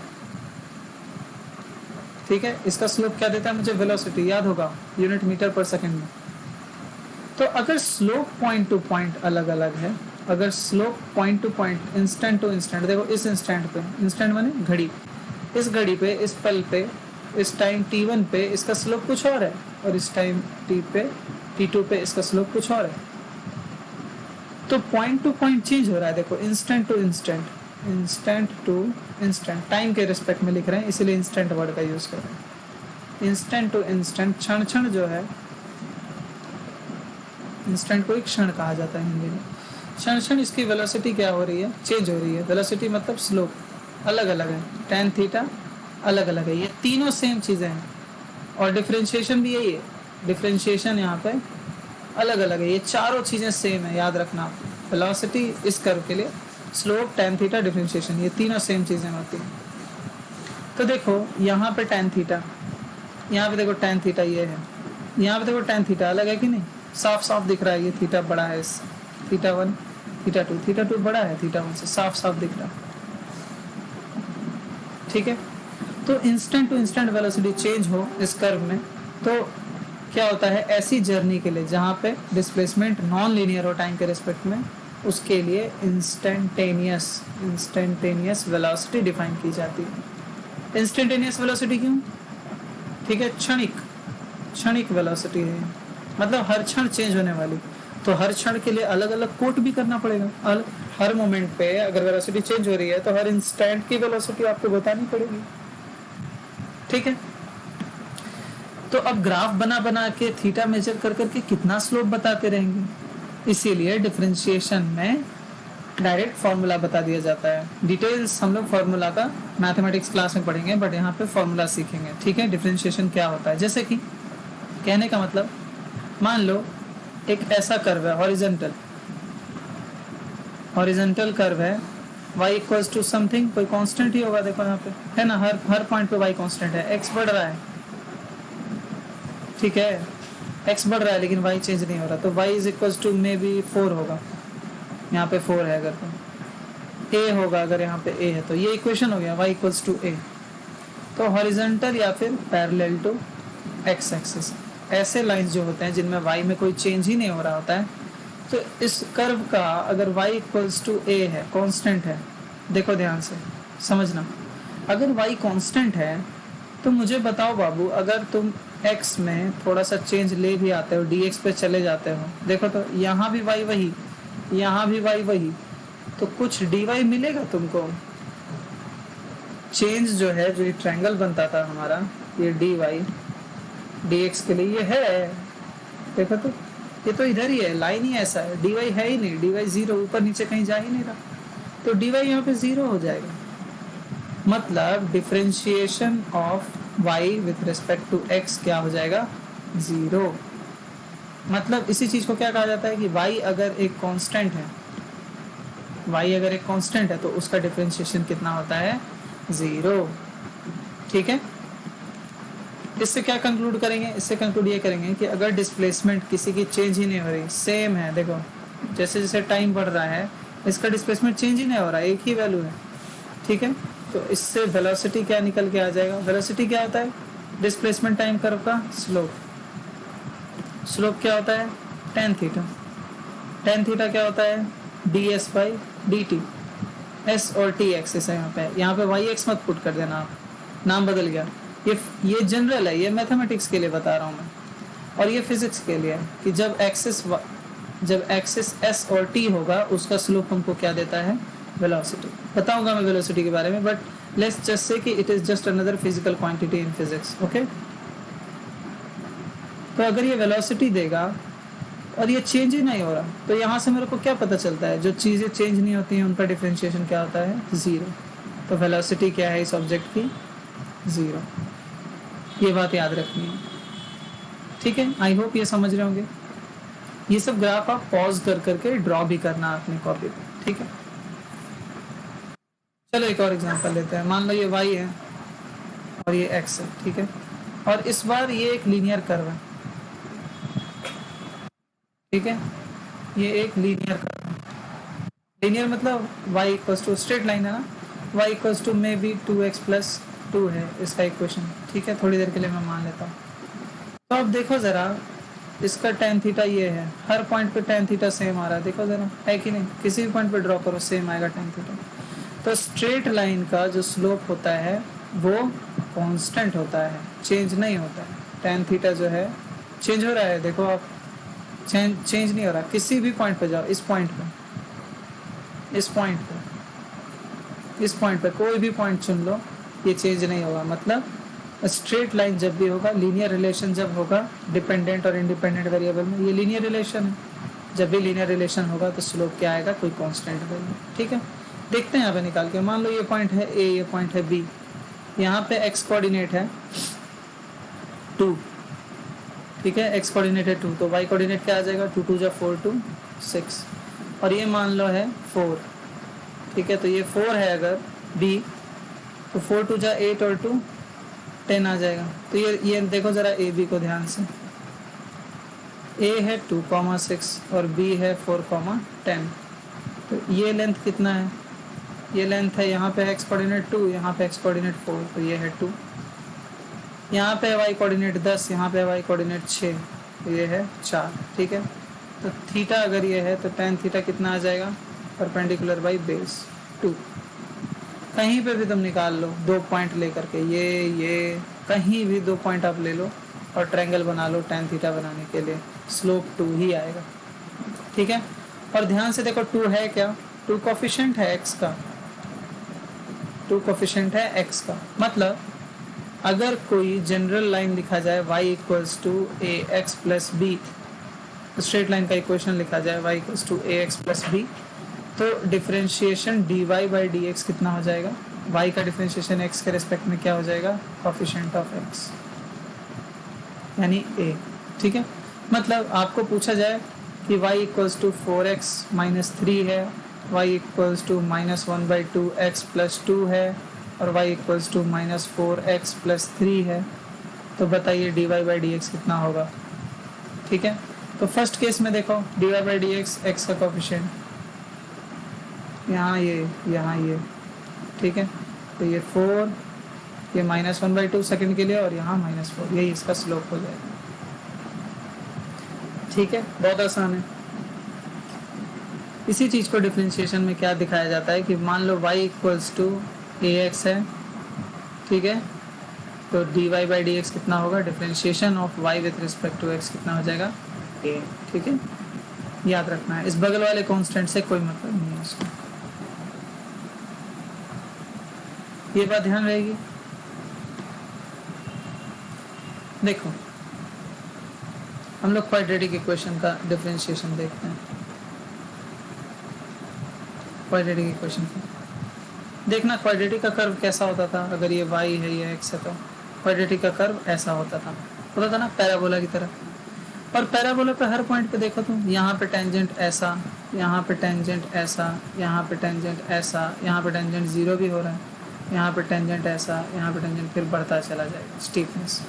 Speaker 1: ठीक है। इसका स्लोप क्या देता है मुझे, वेलोसिटी, याद होगा यूनिट मीटर पर सेकंड में। तो अगर स्लोप पॉइंट टू पॉइंट अलग अलग है, अगर slope point to point, instant to instant, देखो इस इंस्टेंट पे, इंस्टेंट माने घड़ी, इस घड़ी पे, इस पल पे, इस टाइम t1 पे इसका स्लोप कुछ और है और इस टाइम t2 पे इसका स्लोप कुछ और है। तो पॉइंट टू पॉइंट चेंज हो रहा है, देखो instant to instant, instant to instant, time के रिस्पेक्ट में लिख रहे हैं इसलिए इंस्टेंट वर्ड का यूज कर रहे हैं। इंस्टेंट टू इंस्टेंट, क्षण क्षण जो है, इंस्टेंट को एक क्षण कहा जाता है हिंदी में। क्षण क्षण इसकी वेलोसिटी क्या हो रही है, चेंज हो रही है। वेलोसिटी मतलब स्लोप अलग अलग है, tan थीटा अलग अलग है, ये तीनों सेम चीजें हैं। और डिफरेंशिएशन भी यही है, डिफरेंशिएशन यहाँ पे अलग अलग है, ये चारों चीजें सेम है, याद रखना आप। वेलोसिटी इस कर्व के लिए, स्लोप, tan थीटा, डिफरेंशिएशन, ये तीनों सेम चीजें होती हैं। तो देखो यहाँ पे tan थीटा, यहाँ पे देखो tan थीटा ये है, यहाँ पे देखो tan थीटा अलग है कि नहीं, साफ साफ दिख रहा है, ये थीटा बड़ा है, इस थीटा 1, थीटा 2 बड़ा है थीटा 1 से, साफ साफ दिख रहा है, ठीक है। तो instant to instant velocity change हो इस कर्व में, तो क्या होता है, ऐसी जर्नी के लिए जहाँ पे डिस्प्लेसमेंट नॉन लीनियर हो टाइम के रिस्पेक्ट में, उसके लिए इंस्टेंटेनियस वेलोसिटी डिफाइन की जाती है। इंस्टेंटेनियस वेलोसिटी क्यों, ठीक है, क्षणिक वेलोसिटी है, मतलब हर क्षण चेंज होने वाली। तो हर क्षण के लिए अलग अलग कोट भी करना पड़ेगा, हर मोमेंट पे अगर वेलोसिटी चेंज हो रही है तो हर इंस्टेंट की वेलोसिटी आपको बतानी पड़ेगी, ठीक है। तो अब ग्राफ बना के थीटा मेजर कर करके कितना स्लोप बताते रहेंगे, इसीलिए डिफरेंशिएशन में डायरेक्ट फॉर्मूला बता दिया जाता है। डिटेल्स हम लोग फॉर्मूला का मैथमेटिक्स क्लास में पढ़ेंगे, बट यहाँ पे फॉर्मूला सीखेंगे, ठीक है। डिफरेंशिएशन क्या होता है, जैसे कि कहने का मतलब, मान लो एक ऐसा कर्व है, हॉरिजॉन्टल कर्व है y इक्वल्स टू समथिंग, कोई कांस्टेंट ही होगा, देखो यहाँ पे है ना, हर पॉइंट पे y कांस्टेंट है, x बढ़ रहा है, ठीक है, x बढ़ रहा है लेकिन y चेंज नहीं हो रहा, तो y is equals to may be 4 होगा, यहाँ पे 4 है, अगर तो a होगा, अगर यहाँ पे a है तो ये इक्वेशन हो गया y इक्वल्स टू a। तो हॉरिजॉन्टल या फिर पैरेलल टू x एक्सिस, ऐसे लाइंस जो होते हैं जिनमें y में कोई चेंज ही नहीं हो रहा होता है, तो इस कर्व का अगर y इक्वल्स टू a है, कांस्टेंट है, देखो ध्यान से समझना, अगर y कांस्टेंट है तो मुझे बताओ बाबू, अगर तुम x में थोड़ा सा चेंज ले भी आते हो, dx पे चले जाते हो, देखो तो यहाँ भी y वही, यहाँ भी y वही, तो कुछ dy मिलेगा तुमको, चेंज जो है, जो ये ट्रायंगल बनता था हमारा, ये dy dx के लिए ये है, देखो तो ये तो इधर ही है, लाइन ही ऐसा है, dy है ही नहीं, dy 0, ऊपर नीचे कहीं जा ही नहीं रहा, तो dy यहाँ पे 0 हो जाएगा, मतलब differentiation of y with respect to x क्या हो जाएगा, 0। मतलब इसी चीज को क्या कहा जाता है कि y अगर एक कांस्टेंट है, y अगर एक कांस्टेंट है तो उसका डिफरेंशिएशन कितना होता है, 0, ठीक है। इससे क्या कंक्लूड करेंगे, इससे कंक्लूड ये करेंगे कि अगर डिस्प्लेसमेंट किसी की चेंज ही नहीं हो रही, सेम है, देखो जैसे जैसे टाइम बढ़ रहा है इसका डिस्प्लेसमेंट चेंज ही नहीं हो रहा है, एक ही वैल्यू है, ठीक है, तो इससे वेलोसिटी क्या निकल के आ जाएगा, वेलोसिटी क्या होता है, डिस्प्लेसमेंट टाइम कर्व का स्लोप, स्लोप क्या होता है, tan थीटा, tan थीटा क्या होता है, ds बाई dt, s और t एक्सिस है, यहाँ पे y x मत पुट कर देना आप, नाम बदल गया, ये जनरल है, ये मैथमेटिक्स के लिए बता रहा हूँ मैं, और ये फिजिक्स के लिए है कि जब एक्सिस s और t होगा उसका स्लोप हमको क्या देता है, वेलोसिटी। बताऊंगा मैं वेलोसिटी के बारे में, बट लेट्स जस्ट से कि it is just another physical quantity in physics, okay. तो अगर ये वेलोसिटी देगा और ये चेंज ही नहीं हो रहा, तो यहाँ से मेरे को क्या पता चलता है, जो चीज़ें चेंज नहीं होती हैं उनका डिफरेंशिएशन क्या होता है, 0। तो वेलोसिटी क्या है इस ऑब्जेक्ट की, 0। ये बात याद रखनी है, ठीक है। आई होप ये समझ रहे होंगे। ये सब ग्राफ आप पॉज कर करके ड्रॉ भी करना अपनी कॉपी पे, ठीक है। चलो एक और एग्जांपल लेते हैं, मान लो ये y है और ये x है, ठीक है, और इस बार ये एक लीनियर कर्व है, ठीक है, ये एक लीनियर कर्व है, लीनियर मतलब y equals to straight line है ना, y equals to may be 2x plus 2 है इसका इक्वेशन, ठीक है, थोड़ी देर के लिए मैं मान लेता हूँ। तो अब देखो जरा, इसका tan थीटा ये है, हर पॉइंट पे tan थीटा सेम आ रहा है, देखो जरा है कि नहीं, किसी भी पॉइंट पे ड्रॉ करो सेम आएगा tan थीटा। तो स्ट्रेट लाइन का जो स्लोप होता है वो कांस्टेंट होता है, चेंज नहीं होता है। tan थीटा जो है चेंज हो रहा है, देखो आप, चेंज नहीं हो रहा, किसी भी पॉइंट पे जाओ, इस पॉइंट पे, इस पॉइंट पे, इस पॉइंट पे, कोई भी पॉइंट चुन लो, ये चेंज नहीं होगा। मतलब स्ट्रेट लाइन जब भी होगा, लीनियर रिलेशन जब होगा डिपेंडेंट और इंडिपेंडेंट वेरिएबल में, ये लीनियर रिलेशन है, जब भी लीनियर रिलेशन होगा तो स्लोप क्या आएगा, कोई कांस्टेंट वैल्यू, ठीक है। देखते हैं यहाँ पे निकाल के, मान लो ये पॉइंट है A, ये पॉइंट है B, यहाँ पे x कोऑर्डिनेट है 2, ठीक है, x कोऑर्डिनेट है 2, तो y कोऑर्डिनेट क्या आ जाएगा, 2 2 जा 4 2 6, और ये मान लो है 4, ठीक है, तो ये 4 है अगर B, तो 4 2 जा 8 और 2 10 आ जाएगा। तो ये देखो जरा ए बी को ध्यान से, A है 2,6 और B है 4,10, तो ये लेंथ कितना है, ये लेंथ है, यहाँ पे x कोऑर्डिनेट 2, यहाँ पे x कोऑर्डिनेट 4, तो ये है 2, यहाँ पे y कोऑर्डिनेट 10, यहाँ पे y कोऑर्डिनेट 6, तो ये है 4, ठीक है। तो थीटा अगर ये है तो tan थीटा कितना आ जाएगा, परपेंडिकुलर बाई बेस 2। कहीं पे भी तुम निकाल लो, 2 पॉइंट लेकर के, ये कहीं भी 2 पॉइंट आप ले लो और ट्रायंगल बना लो, tan थीटा बनाने के लिए स्लोप 2 ही आएगा, ठीक है। और ध्यान से देखो 2 है क्या, 2 कोफिशिएंट है x का, 2 कोफिशिएंट है x का, मतलब अगर कोई जनरल लाइन लिखा जाए y equals to A X plus B, straight line का इक्वेशन लिखा जाए y equals to A X plus B, तो differentiation dy by D X कितना हो जाएगा, y का डिफरेंशिएशन x के रिस्पेक्ट में क्या हो जाएगा, कोफिशिएंट ऑफ x, यानी a, ठीक है। मतलब आपको पूछा जाए कि y equals to 4x minus 3 है y equals to -1/2x plus 2 है और y equals to -4x plus 3 है, तो बताइए dy/dx कितना होगा। ठीक है, तो फर्स्ट केस में देखो dy/dx x का कोफिशिएंट यहाँ ये, ठीक है, तो ये 4, ये -1/2 सेकेंड के लिए और यहाँ -4, यही इसका स्लोप हो जाएगा। ठीक है, बहुत आसान है। इसी चीज़ को डिफरेंशिएशन में क्या दिखाया जाता है कि मान लो y इक्वल्स टू ax है, ठीक है, तो dy/dx कितना होगा, differentiation of y with respect to x कितना हो जाएगा, a। ठीक है, याद रखना है, इस बगल वाले कांस्टेंट से कोई मतलब नहीं है इसको, ये बात ध्यान रहेगी। देखो हम लोग क्वाड्रेटिक इक्वेशन का डिफरेंशिएशन देखते हैं। क्वाड्रेटिक इक्वेशन देखना, क्वाड्रेटिक का कर्व कैसा होता था, अगर ये y है ये x है तो क्वाड्रेटिक का कर्व ऐसा होता था ना, पैराबोला की तरह। और पैराबोला पे हर पॉइंट पे देखो तुम, यहाँ पे टेंजेंट ऐसा, यहाँ पे टेंजेंट ऐसा, यहाँ पे टेंजेंट ऐसा, यहाँ पे टेंजेंट 0 भी हो रहा है, यहाँ पे टेंजेंट ऐसा, यहाँ पे टेंजेंट फिर बढ़ता चला जाएगा स्टीफनेस,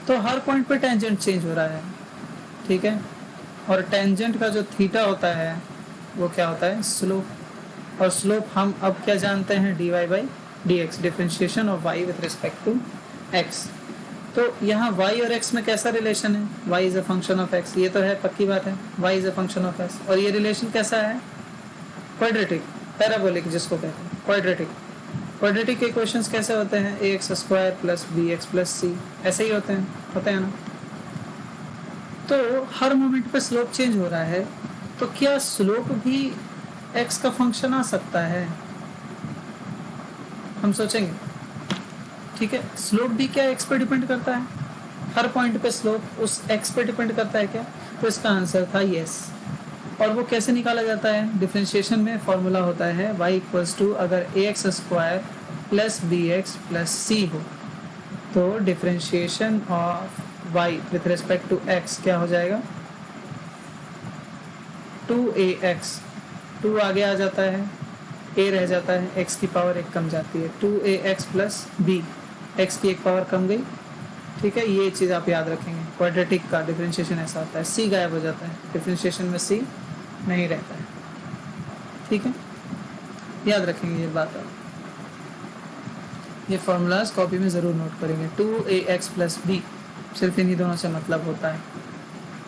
Speaker 1: तो हर पॉइंट पे टेंजेंट चेंज हो रहा है। ठीक है, और टेंजेंट का जो थीटा होता है वो क्या होता है, स्लोप, और स्लोप हम अब क्या जानते हैं, dy/dx, differentiation of y with respect to x। तो यहाँ y और x में कैसा रिलेशन है, y is a function of x, ये तो है पक्की बात है, y is a function of x, और ये रिलेशन कैसा है, क्वाड्रेटिक, पैराबोलिक जिसको कहते हैं क्वाड्रेटिक। क्वाड्रेटिक के इक्वेशंस कैसे होते हैं, ax² plus bx plus c, ऐसे ही होते हैं ना। तो हर मोमेंट पे स्लोप चेंज हो रहा है, तो क्या स्लोप भी x का फंक्शन आ सकता है, हम सोचेंगे। ठीक है, स्लोप भी क्या x पे डिपेंड करता है, हर पॉइंट पे स्लोप उस x पे डिपेंड करता है क्या, तो इसका आंसर था यस। और वो कैसे निकाला जाता है, डिफरेंशिएशन में फॉर्मूला होता है y इक्वल्स टू, अगर ax² plus bx plus c हो तो differentiation of y with respect to x क्या हो जाएगा, 2ax, 2 आगे आ जाता है, a रह जाता है, x की पावर 1 कम जाती है, 2ax प्लस b, x की 1 पावर कम गई। ठीक है, ये चीज़ आप याद रखेंगे, क्वाड्रेटिक का डिफरेंशिएशन ऐसा होता है, c गायब हो जाता है, डिफरेंशिएशन में c नहीं रहता है। ठीक है, याद रखेंगे ये बात आप, ये फॉर्मूलाज कॉपी में ज़रूर नोट करेंगे। 2ax प्लस b, सिर्फ इन्हीं दोनों से मतलब होता है।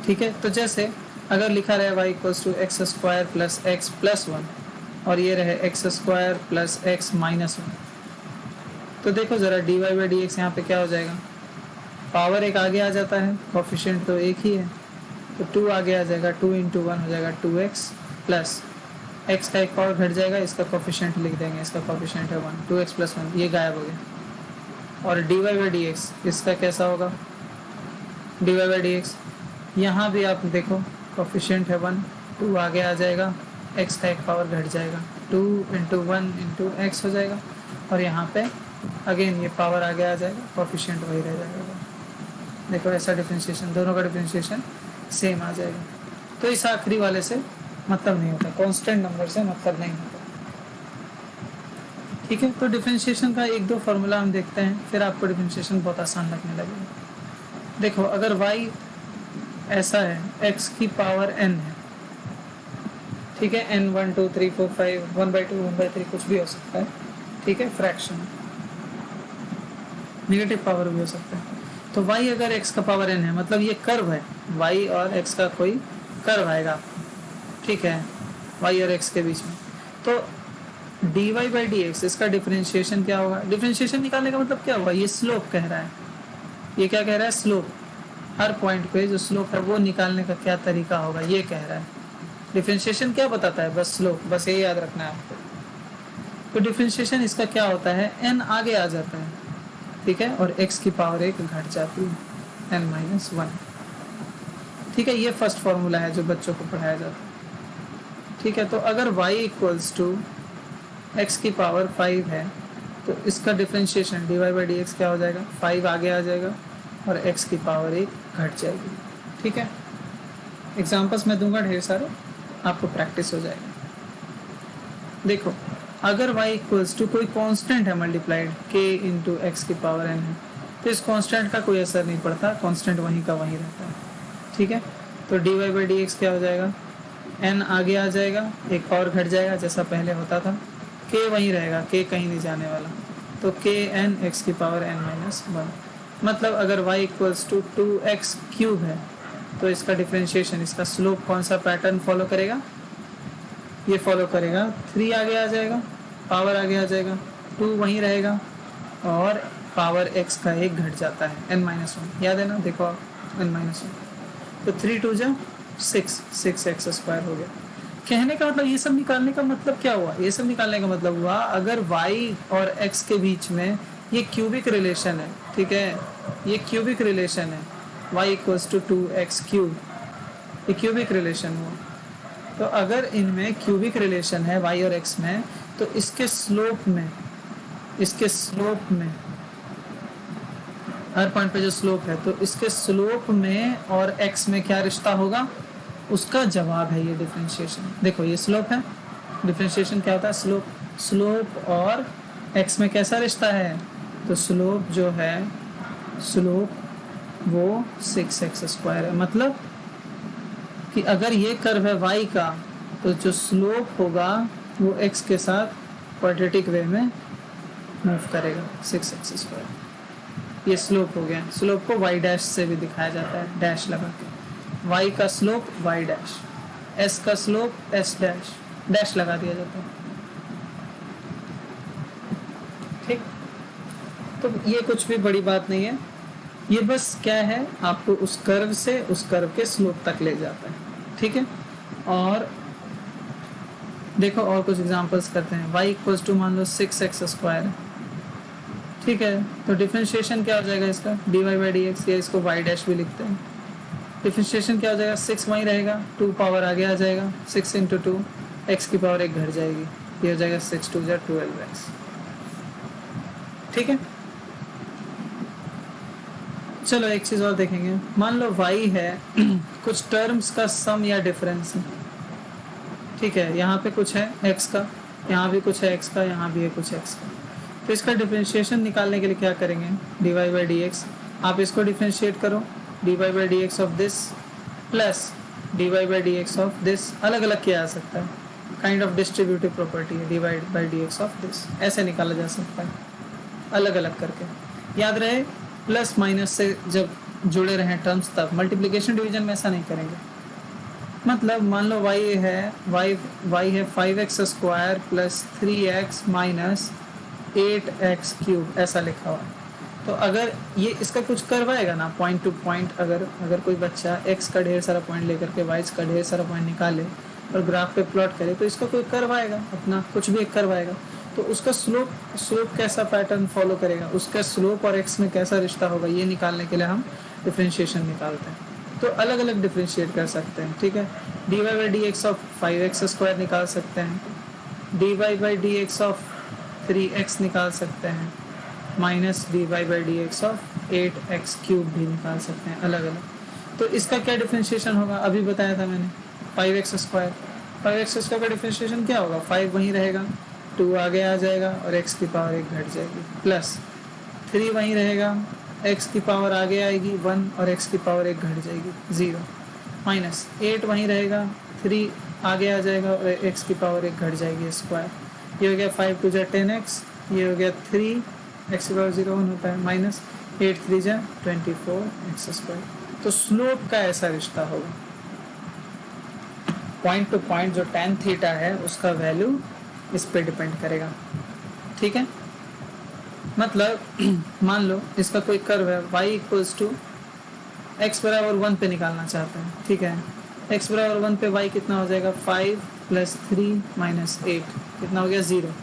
Speaker 1: ठीक है, तो जैसे अगर लिखा रहे y equals to x² plus x plus 1 और ये रहे x² प्लस x माइनस 1, तो देखो ज़रा dy/dx यहाँ पे क्या हो जाएगा, पावर 1 आगे आ जाता है, कोफिशिएंट तो एक ही है, तो 2 आगे आ जाएगा, 2 × 1 हो जाएगा 2x प्लस x का 1 पावर घट जाएगा, इसका कोफिशिएंट लिख देंगे, इसका कोफिशिएंट है 1, 2x प्लस 1, ये गायब हो गया। और dy/dx इसका कैसा होगा, dy/dx यहाँ भी आप देखो कोफिशिएंट है 1, 2 आगे आ जाएगा, x का 1 पावर घट जाएगा, 2 × 1 × x हो जाएगा, और यहाँ पे अगेन ये पावर आगे आ जाएगा, कोफिशिएंट वही रह जाएगा। देखो ऐसा डिफरेंशिएशन, दोनों का डिफरेंशिएशन सेम आ जाएगा। तो इस आखिरी वाले से मतलब नहीं होता, कांस्टेंट नंबर से मतलब नहीं होता। ठीक है, तो डिफरेंशिएशन का 1-2 फार्मूला हम देखते हैं, फिर आपको डिफरेंशिएशन बहुत आसान लगने लगेगा। देखो अगर y ऐसा है, x की पावर n है, ठीक है, n 1 2 3 4 5 1/2 1/3 कुछ भी हो सकता है। ठीक है, फ्रैक्शन, नेगेटिव पावर भी हो सकता है। तो y अगर x का पावर n है, मतलब ये कर्व है, y और x का कोई कर्व आएगा, ठीक है, y और x के बीच में, तो dy/dx इसका डिफरेंशिएशन क्या होगा, डिफरेंशिएशन निकालने का मतलब क्या होगा, ये स्लोप कह रहा है, ये क्या कह रहा है, स्लोप, हर पॉइंट पे जो स्लोप है वो निकालने का क्या तरीका होगा, ये कह रहा है। डिफरेंशिएशन क्या बताता है, बस स्लोप, बस ये याद रखना है आपको। तो डिफरेंशिएशन इसका क्या होता है, n आगे आ जाता है, ठीक है, और x की पावर 1 घट जाती है, n-1। ठीक है, ये फर्स्ट फॉर्मूला है जो बच्चों को पढ़ाया जाता है। ठीक है, तो अगर y इक्वल्स टू x की पावर 5 है, तो इसका डिफरेंशिएशन dy/dx क्या हो जाएगा, 5 आगे आ जाएगा और x की पावर 1 घट जाएगी। ठीक है, एग्जाम्पल्स मैं दूंगा ढेर सारे, आपको प्रैक्टिस हो जाएगा। देखो अगर y इक्वल्स टू कोई कांस्टेंट है मल्टीप्लाइड k इंटू एक्स की पावर n है, तो इस कांस्टेंट का कोई असर नहीं पड़ता, कांस्टेंट वहीं का वहीं रहता है। ठीक है, तो dy बाई डी एक्स क्या हो जाएगा, n आगे आ जाएगा, एक और घट जाएगा जैसा पहले होता था, k वहीं रहेगा, k कहीं नहीं जाने वाला, तो k n एक्स की पावर n माइनस वन। मतलब अगर y equals to 2x cube है तो इसका डिफरेंशिएशन, इसका स्लोप कौन सा पैटर्न फॉलो करेगा, ये फॉलो करेगा, 3 आगे आ जाएगा, पावर आगे आ जाएगा, 2 वहीं रहेगा और पावर x का एक घट जाता है n माइनस वन, याद है ना, देखो आप n माइनस वन, तो 3 2 जा 6 एक्स स्क्वायर हो गया। कहने का मतलब, ये सब निकालने का मतलब क्या हुआ, ये सब निकालने का मतलब हुआ अगर y और x के बीच में ये क्यूबिक रिलेशन है, ठीक है, ये क्यूबिक रिलेशन है, y equals to 2x cube, ये क्यूबिक रिलेशन हुआ, तो अगर इनमें क्यूबिक रिलेशन है y और x में, तो इसके स्लोप में, इसके स्लोप में, हर पॉइंट पे जो स्लोप है, तो इसके स्लोप में और x में क्या रिश्ता होगा, उसका जवाब है ये डिफरेंशिएशन। देखो ये स्लोप है, डिफरेंशिएशन क्या होता है, स्लोप, स्लोप और x में कैसा रिश्ता है, तो स्लोप जो है, स्लोप वो 6x स्क्वायर है। मतलब कि अगर ये कर्व है y का, तो जो स्लोप होगा वो x के साथ क्वाड्रेटिक वे में मूव करेगा, 6x स्क्वायर। ये स्लोप हो गया, स्लोप को y डैश से भी दिखाया जाता है, डैश लगा के, y का स्लोप y डैश, s का स्लोप s डैश, डैश लगा दिया जाता है। ठीक, तो ये कुछ भी बड़ी बात नहीं है, ये बस क्या है, आपको उस कर्व से उस कर्व के स्लोप तक ले जाता है। ठीक है, और देखो और कुछ एग्जांपल्स करते हैं। y इक्वल्स टू मान लो 6x स्क्वायर, ठीक है, तो डिफरेंशिएशन क्या हो जाएगा इसका, dy बाई डी एक्स, या इसको y डैश भी लिखते हैं। डिफरेंशिएशन क्या हो जाएगा, 6 वहीं रहेगा, 2 पावर आगे आ जाएगा, 6 इंटू 2, x की पावर एक घट जाएगी, ये हो जाएगा 6 2 जा 12x। ठीक है, चलो एक चीज और देखेंगे। मान लो y है कुछ टर्म्स का सम या डिफरेंस है, ठीक है, यहाँ पे कुछ है x का, यहाँ भी कुछ है x का, यहाँ भी है कुछ x का, तो इसका डिफरेंशिएशन निकालने के लिए क्या करेंगे, dy बाई डी एक्स, आप इसको डिफरेंशिएट करो, dy by D x of this plus dy by D x of this, अलग अलग किया जा सकता है, काइंड ऑफ डिस्ट्रीब्यूटिव प्रॉपर्टी है, dy by D x of this, ऐसे निकाला जा सकता है अलग अलग करके। याद रहे प्लस माइनस से जब जुड़े रहें टर्म्स तब, मल्टीप्लिकेशन डिवीजन में ऐसा नहीं करेंगे। मतलब मान लो y है 5x square plus 3x minus 8x cube, ऐसा लिखा हुआ, तो अगर ये इसका कुछ करवाएगा ना पॉइंट टू पॉइंट, अगर कोई बच्चा x का ढेर सारा पॉइंट लेकर के y का ढेर सारा पॉइंट निकाले और ग्राफ पे प्लॉट करे, तो इसका कोई करवाएगा, अपना कुछ भी एक करवाएगा, तो उसका स्लोप कैसा पैटर्न फॉलो करेगा, उसका स्लोप और x में कैसा रिश्ता होगा, ये निकालने के लिए हम डिफरेंशिएशन निकालते हैं। तो अलग अलग डिफरेंशिएट कर सकते हैं। ठीक है, dy by D x of 5x square निकाल सकते हैं, dy by D x of 3x निकाल सकते हैं, minus dy by D x of 8x cube भी निकाल सकते हैं अलग अलग। तो इसका क्या डिफरेंशिएशन होगा, अभी बताया था मैंने, 5x स्क्वायर का डिफरेंशिएशन क्या होगा, 5 वहीं रहेगा, 2 आगे आ जाएगा और x की पावर एक घट जाएगी, प्लस 3 वहीं रहेगा, x की पावर आगे आएगी 1 और x की पावर एक घट जाएगी 0, माइनस 8 वहीं रहेगा, 3 आगे आ जाएगा और x की पावर एक घट जाएगी स्क्वायर, ये हो गया 5 2 जा 10x, ये हो गया 3 x की पावर 0 1 होता है, माइनस 8 3 जा 24x स्क्वायर। तो स्लोप का ऐसा रिश्ता होगा, पॉइंट टू पॉइंट जो tan थीटा है उसका वैल्यू इस पे डिपेंड करेगा। ठीक है, मतलब मान लो इसका कोई कर्व है, y इक्वल्स टू x बराबर 1 पे निकालना चाहते हैं, ठीक है, x बराबर 1 पे y कितना हो जाएगा, 5 प्लस 3 माइनस 8, कितना हो गया 0।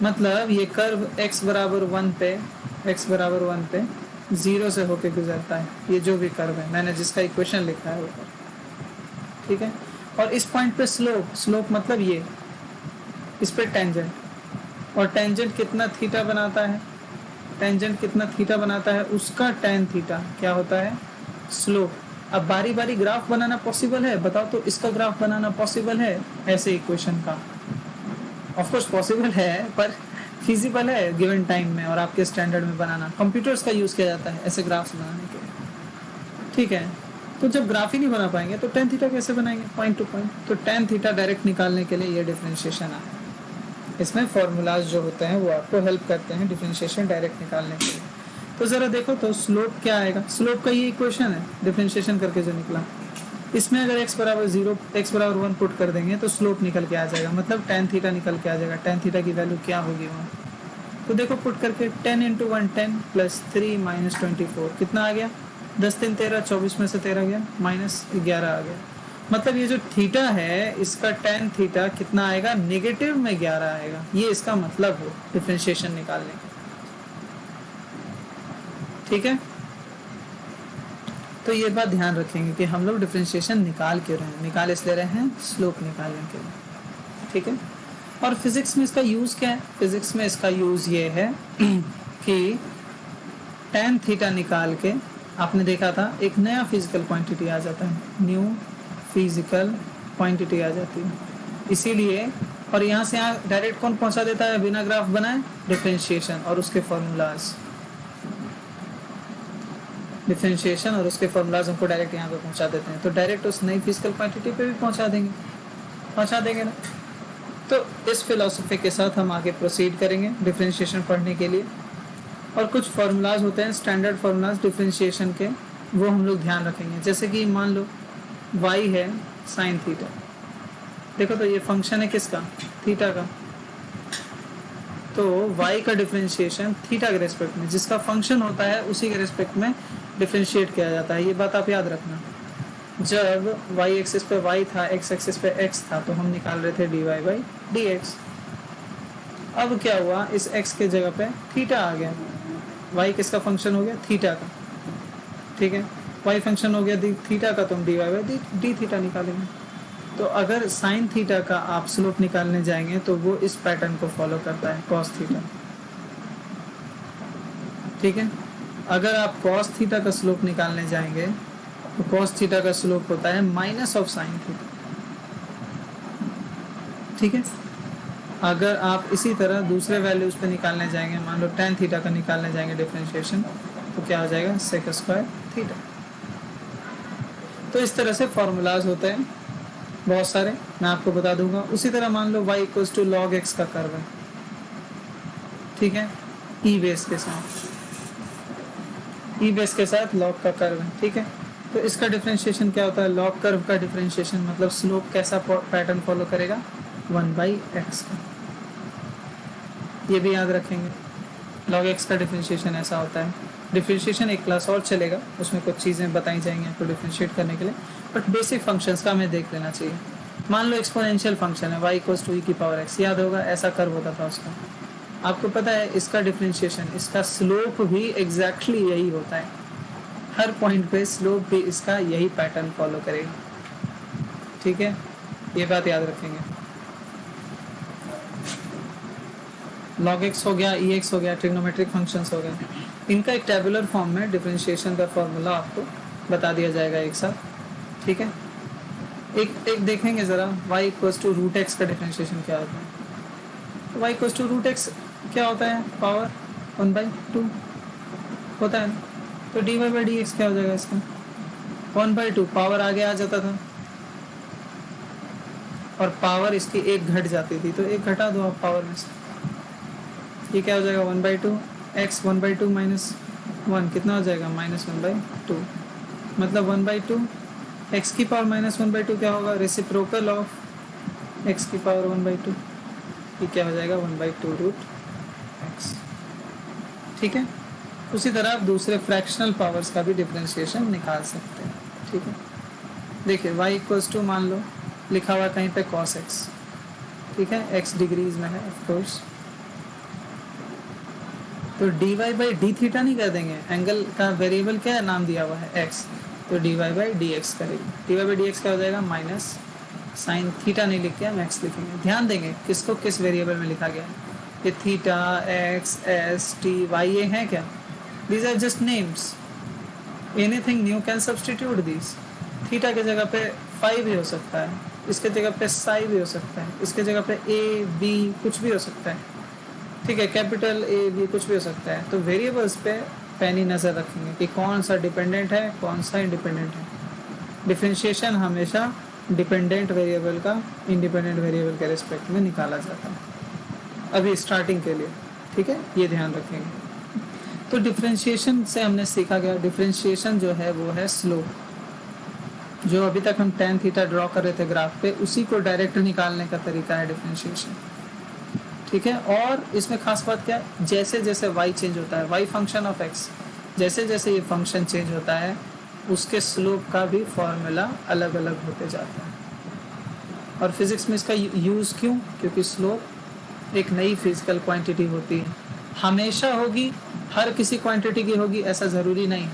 Speaker 1: मतलब ये कर्व x बराबर 1 पे 0 से होके गुजरता है, ये जो भी कर्व है, मैंने जिसका इक्वेशन लिखा है ऊपर, ठीक है, और इस पॉइंट पे स्लोप मतलब ये, इस पे टेंजेंट, और टेंजेंट कितना थीटा बनाता है, उसका tan थीटा क्या होता है, स्लोप। अब बारी बारी ग्राफ बनाना पॉसिबल है, बताओ तो इसका ग्राफ बनाना पॉसिबल है ऐसे इक्वेशन का, ऑफ कोर्स पॉसिबल है पर फिजिबल है गिवन टाइम में और आपके स्टैंडर्ड में बनाना। कंप्यूटर्स का यूज़ किया जाता है ऐसे ग्राफ्स बनाने के लिए, ठीक है। तो जब ग्राफ ही नहीं बना पाएंगे तो टेन थीटा कैसे बनाएंगे पॉइंट टू पॉइंट। तो टेन थीटा डायरेक्ट निकालने के लिए ये डिफरेंशिएशन आया। इसमें फॉर्मूलाज जो होते हैं वो आपको हेल्प करते हैं डिफरेंशिएशन डायरेक्ट निकालने के लिए। तो ज़रा देखो तो स्लोप क्या आएगा, स्लोप का ये इक्वेशन है डिफरेंशिएशन करके जो निकला। इसमें अगर x बराबर 0 x बराबर 1 पुट कर देंगे तो स्लोप निकल के आ जाएगा, मतलब टेन थीटा निकल के आ जाएगा। टेन थीटा की वैल्यू क्या होगी वहाँ, तो देखो पुट करके 10 × 1 10 + 3 - 24 कितना आ गया, 10 3 13 24 में से 13 गया -11 आ गया। मतलब ये जो थीटा है इसका टेन थीटा कितना आएगा, नेगेटिव में 11 आएगा। ये इसका मतलब हो डिफरेंशिएशन निकालने का, ठीक है। तो ये बात ध्यान रखेंगे कि हम लोग डिफरेंशिएशन निकाल क्यों रहे हैं, निकाल इसलिए रहे हैं स्लोप निकालने के लिए, ठीक है। और फिजिक्स में इसका यूज़ क्या है, फिजिक्स में इसका यूज़ ये है कि टेन थीटा निकाल के आपने देखा था एक नया फिजिकल क्वांटिटी आ जाता है, न्यू फिजिकल क्वांटिटी आ जाती है। इसीलिए और यहाँ से यहाँ डायरेक्ट कौन पहुँचा देता है बिना ग्राफ बनाए, डिफरेंशिएशन और उसके फॉर्मूलाज। डिफरेंशिएशन और उसके फॉर्मूलाज हमको डायरेक्ट यहाँ पे पहुँचा देते हैं, तो डायरेक्ट उस नई फिजिकल क्वांटिटी पे भी पहुँचा देंगे ना। तो इस फिलॉसफी के साथ हम आगे प्रोसीड करेंगे डिफरेंशिएशन पढ़ने के लिए। और कुछ फार्मूलाज होते हैं स्टैंडर्ड फार्मूलाज डिफरेंशिएशन के, वो हम लोग ध्यान रखेंगे। जैसे कि मान लो y है साइन थीटा, देखो तो ये फंक्शन है किसका, थीटा का। तो y का डिफरेंशिएशन थीटा के रेस्पेक्ट में, जिसका फंक्शन होता है उसी के रेस्पेक्ट में डिफरेंशिएट किया जाता है। ये बात आप याद रखना। जब y एक्सिस पे y था, x एक्सिस पे x था, तो हम निकाल रहे थे dy/dx। अब क्या हुआ, इस x के जगह पे थीटा आ गया, y किसका फंक्शन हो गया, थीटा का, ठीक है। y फंक्शन हो गया थीटा का, तो हम dy/d थीटा निकालेंगे। तो अगर साइन थीटा का आप स्लोप निकालने जाएंगे तो वो इस पैटर्न को फॉलो करता है, कॉस थीटा, ठीक है। अगर आप कॉस थीटा का स्लोप निकालने जाएंगे तो कॉस थीटा का स्लोप होता है माइनस ऑफ साइन थीटा, ठीक है। अगर आप इसी तरह दूसरे वैल्यूज पे निकालने जाएंगे, मान लो टेन थीटा का निकालने जाएंगे डिफरेंशिएशन, तो क्या हो जाएगा, सेक स्क्वायर थीटा। तो इस तरह से फॉर्मूलाज होते हैं बहुत सारे, मैं आपको बता दूंगा। उसी तरह मान लो y = log x का कर्व है, ठीक है, ई बेस के साथ log का कर्व है, ठीक है। तो इसका डिफरेंशिएशन क्या होता है, log कर्व का डिफरेंशिएशन मतलब स्लोप कैसा पैटर्न फॉलो करेगा, 1/x का। ये भी याद रखेंगे, log x का डिफरेंशिएशन ऐसा होता है। डिफरेंशिएशन एक क्लास और चलेगा, उसमें कुछ चीज़ें बताई जाएंगी आपको डिफरेंशिएट करने के लिए, बट बेसिक फंक्शंस का हमें देख लेना चाहिए। मान लो एक्सपोनेंशियल फंक्शन है y = e⁻x, याद होगा ऐसा कर्व होता था उसका। आपको पता है इसका डिफरेंशिएशन, इसका स्लोप भी एग्जैक्टली यही होता है, हर पॉइंट पे स्लोप भी इसका यही पैटर्न फॉलो करेगा, ठीक है। ये बात याद रखेंगे। log x हो गया, ex हो गया, ट्रिग्नोमेट्रिक फंक्शंस हो गए, इनका एक टेबुलर फॉर्म में डिफरेंशिएशन का फॉर्मूला आपको बता दिया जाएगा एक साथ, ठीक है। एक देखेंगे ज़रा, y = √x का डिफरेंशिएशन क्या होता है। y = √x क्या होता है, पावर 1/2 होता है ना। तो dy/dx क्या हो जाएगा इसका, 1/2, पावर आगे आ जाता था और पावर इसकी एक घट जाती थी, तो एक घटा दो आप पावर में से, ये क्या हो जाएगा, 1/2, x 1/2 - 1 कितना हो जाएगा, -1/2, मतलब 1/2 x की पावर -1/2 क्या होगा, रेसिप्रोकल ऑफ x की पावर 1/2, ये क्या हो जाएगा, 1/2√x, ठीक है। उसी तरह आप दूसरे फ्रैक्शनल पावर्स का भी डिफरेंशिएशन निकाल सकते हैं, ठीक है। देखिए y = मान लो लिखा हुआ कहीं पे cos x, ठीक है, x डिग्रीज में है ऑफ कोर्स, तो dy/d थीटा नहीं कर देंगे, एंगल का वेरिएबल क्या है, नाम दिया हुआ है x, तो dy/dx करेंगे। dy/dx क्या हो जाएगा, माइनस साइन थीटा नहीं लिख के हम x लिखेंगे। ध्यान देंगे किसको किस वेरिएबल में लिखा गया है, ये theta, x, s, t, y ये हैं क्या, these are just names, anything new can substitute these. Theta के जगह पे 5 भी हो सकता है, इसके जगह पे साई भी हो सकता है, इसके जगह पे ए बी कुछ भी हो सकता है, ठीक है, कैपिटल ए बी कुछ भी हो सकता है। तो वेरिएबल्स पे पैनी नज़र रखेंगे कि कौन सा डिपेंडेंट है कौन सा इंडिपेंडेंट है। डिफरेंशिएशन हमेशा डिपेंडेंट वेरिएबल का इंडिपेंडेंट वेरिएबल के रिस्पेक्ट में निकाला जाता है अभी स्टार्टिंग के लिए, ठीक है, ये ध्यान रखेंगे। तो डिफरेंशिएशन से हमने सीखा गया, डिफरेंशिएशन जो है वो है स्लोप, जो अभी तक हम tan थीटा ड्रॉ कर रहे थे ग्राफ पे, उसी को डायरेक्ट निकालने का तरीका है डिफरेंशिएशन, ठीक है। और इसमें खास बात क्या है, जैसे जैसे y चेंज होता है, y फंक्शन ऑफ x, जैसे जैसे ये फंक्शन चेंज होता है उसके स्लोप का भी फॉर्मूला अलग अलग होते जाता है। और फिजिक्स में इसका यूज़ क्यों, क्योंकि स्लोप एक नई फिजिकल क्वांटिटी होती है, हमेशा होगी, हर किसी क्वांटिटी की होगी ऐसा ज़रूरी नहीं,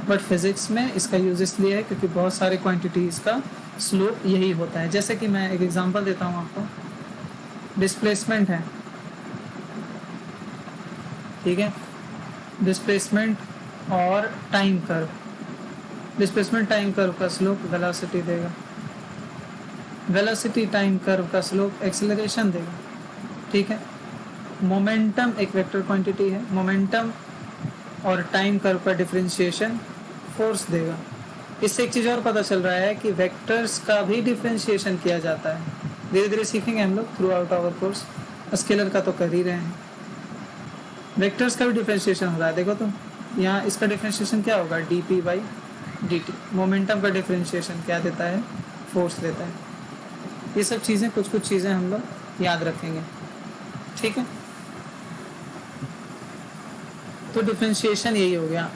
Speaker 1: बट फिजिक्स में इसका यूज इसलिए है क्योंकि बहुत सारे क्वांटिटीज़ का स्लोप यही होता है। जैसे कि मैं एक एग्जांपल देता हूँ आपको, डिस्प्लेसमेंट है, ठीक है, डिस्प्लेसमेंट और time curve, displacement time curve का स्लोप वेलोसिटी देगा, वेलोसिटी टाइम कर्व का स्लोप एक्सेलरेशन देगा, ठीक है। मोमेंटम एक वेक्टर क्वांटिटी है, मोमेंटम और टाइम कर्व का डिफरेंशिएशन फोर्स देगा। इससे एक चीज़ और पता चल रहा है कि वेक्टर्स का भी डिफरेंशिएशन किया जाता है, धीरे धीरे सीखेंगे हम लोग throughout our course, scalar का तो कर ही रहे हैं, वेक्टर्स का भी डिफरेंशिएशन हो रहा है। देखो तो यहाँ इसका डिफरेंशिएशन क्या होगा, D P by D T, momentum का डिफरेंशिएशन क्या देता है, फोर्स देता है। ये सब चीज़ें कुछ कुछ चीज़ें हम लोग याद रखेंगे, ठीक है। तो डिफरेंशिएशन यही हो गया।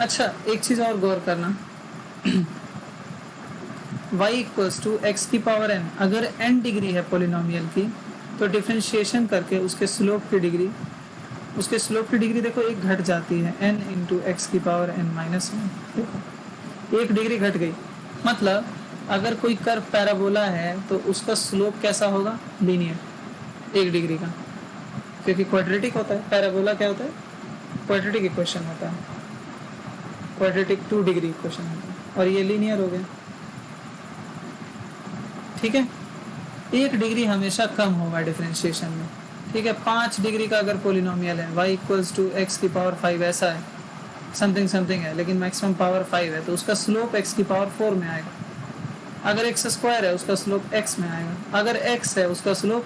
Speaker 1: अच्छा, एक चीज़ और गौर करना, y इक्वल्स टू एक्स की पावर n, अगर n डिग्री है पोलिनोमियल की तो डिफरेंशिएशन करके उसके स्लोप की डिग्री, उसके स्लोप की डिग्री देखो एक घट जाती है, n इंटू एक्स की पावर n माइनस वन, देखो एक डिग्री घट गई। मतलब अगर कोई कर्व पैराबोला है तो उसका स्लोप कैसा होगा, लीनियर, एक डिग्री का, क्योंकि क्वाड्रेटिक होता है, पैराबोला क्या होता है, क्वाड्रेटिक इक्वेशन होता है, क्वाड्रेटिक 2 डिग्री इक्वेशन होता है, और ये लीनियर हो गया, ठीक है। 1 डिग्री हमेशा कम होगा डिफरेंशिएशन में, ठीक है। 5 डिग्री का अगर पोलिनोमियल है, y इक्वल्स टू एक्स की पावर 5 ऐसा है, समथिंग समथिंग है, लेकिन मैक्सिमम पावर 5 है, तो उसका स्लोप x की पावर 4 में आएगा। अगर x स्क्वायर है उसका स्लोप x में आएगा, अगर x है उसका स्लोप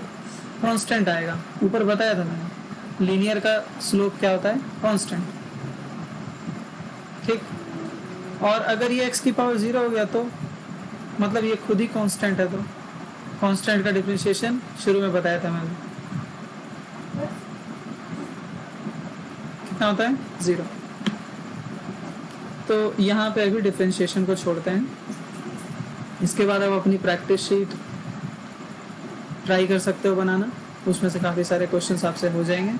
Speaker 1: कांस्टेंट आएगा, ऊपर बताया था मैंने, लीनियर का स्लोप क्या होता है, कांस्टेंट, ठीक। और अगर ये x की पावर 0 हो गया तो मतलब ये खुद ही कांस्टेंट है, तो कांस्टेंट का डिफरेंशिएशन शुरू में बताया था मैंने, कितना होता है, 0। तो यहाँ पे अभी डिफरेंशिएशन को छोड़ते हैं, इसके बाद आप अपनी प्रैक्टिस शीट ट्राई कर सकते हो बनाना, उसमें से काफ़ी सारे क्वेश्चंस आपसे हो जाएंगे।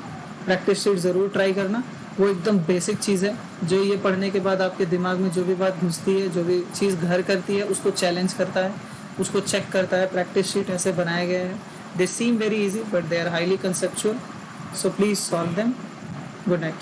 Speaker 1: प्रैक्टिस शीट ज़रूर ट्राई करना, वो एकदम बेसिक चीज़ है, जो ये पढ़ने के बाद आपके दिमाग में जो भी बात घुसती है, जो भी चीज़ घर करती है, उसको चैलेंज करता है, उसको चेक करता है। प्रैक्टिस शीट ऐसे बनाए गए हैं, they seem very easy but they are highly conceptual, so please solve them. Good night.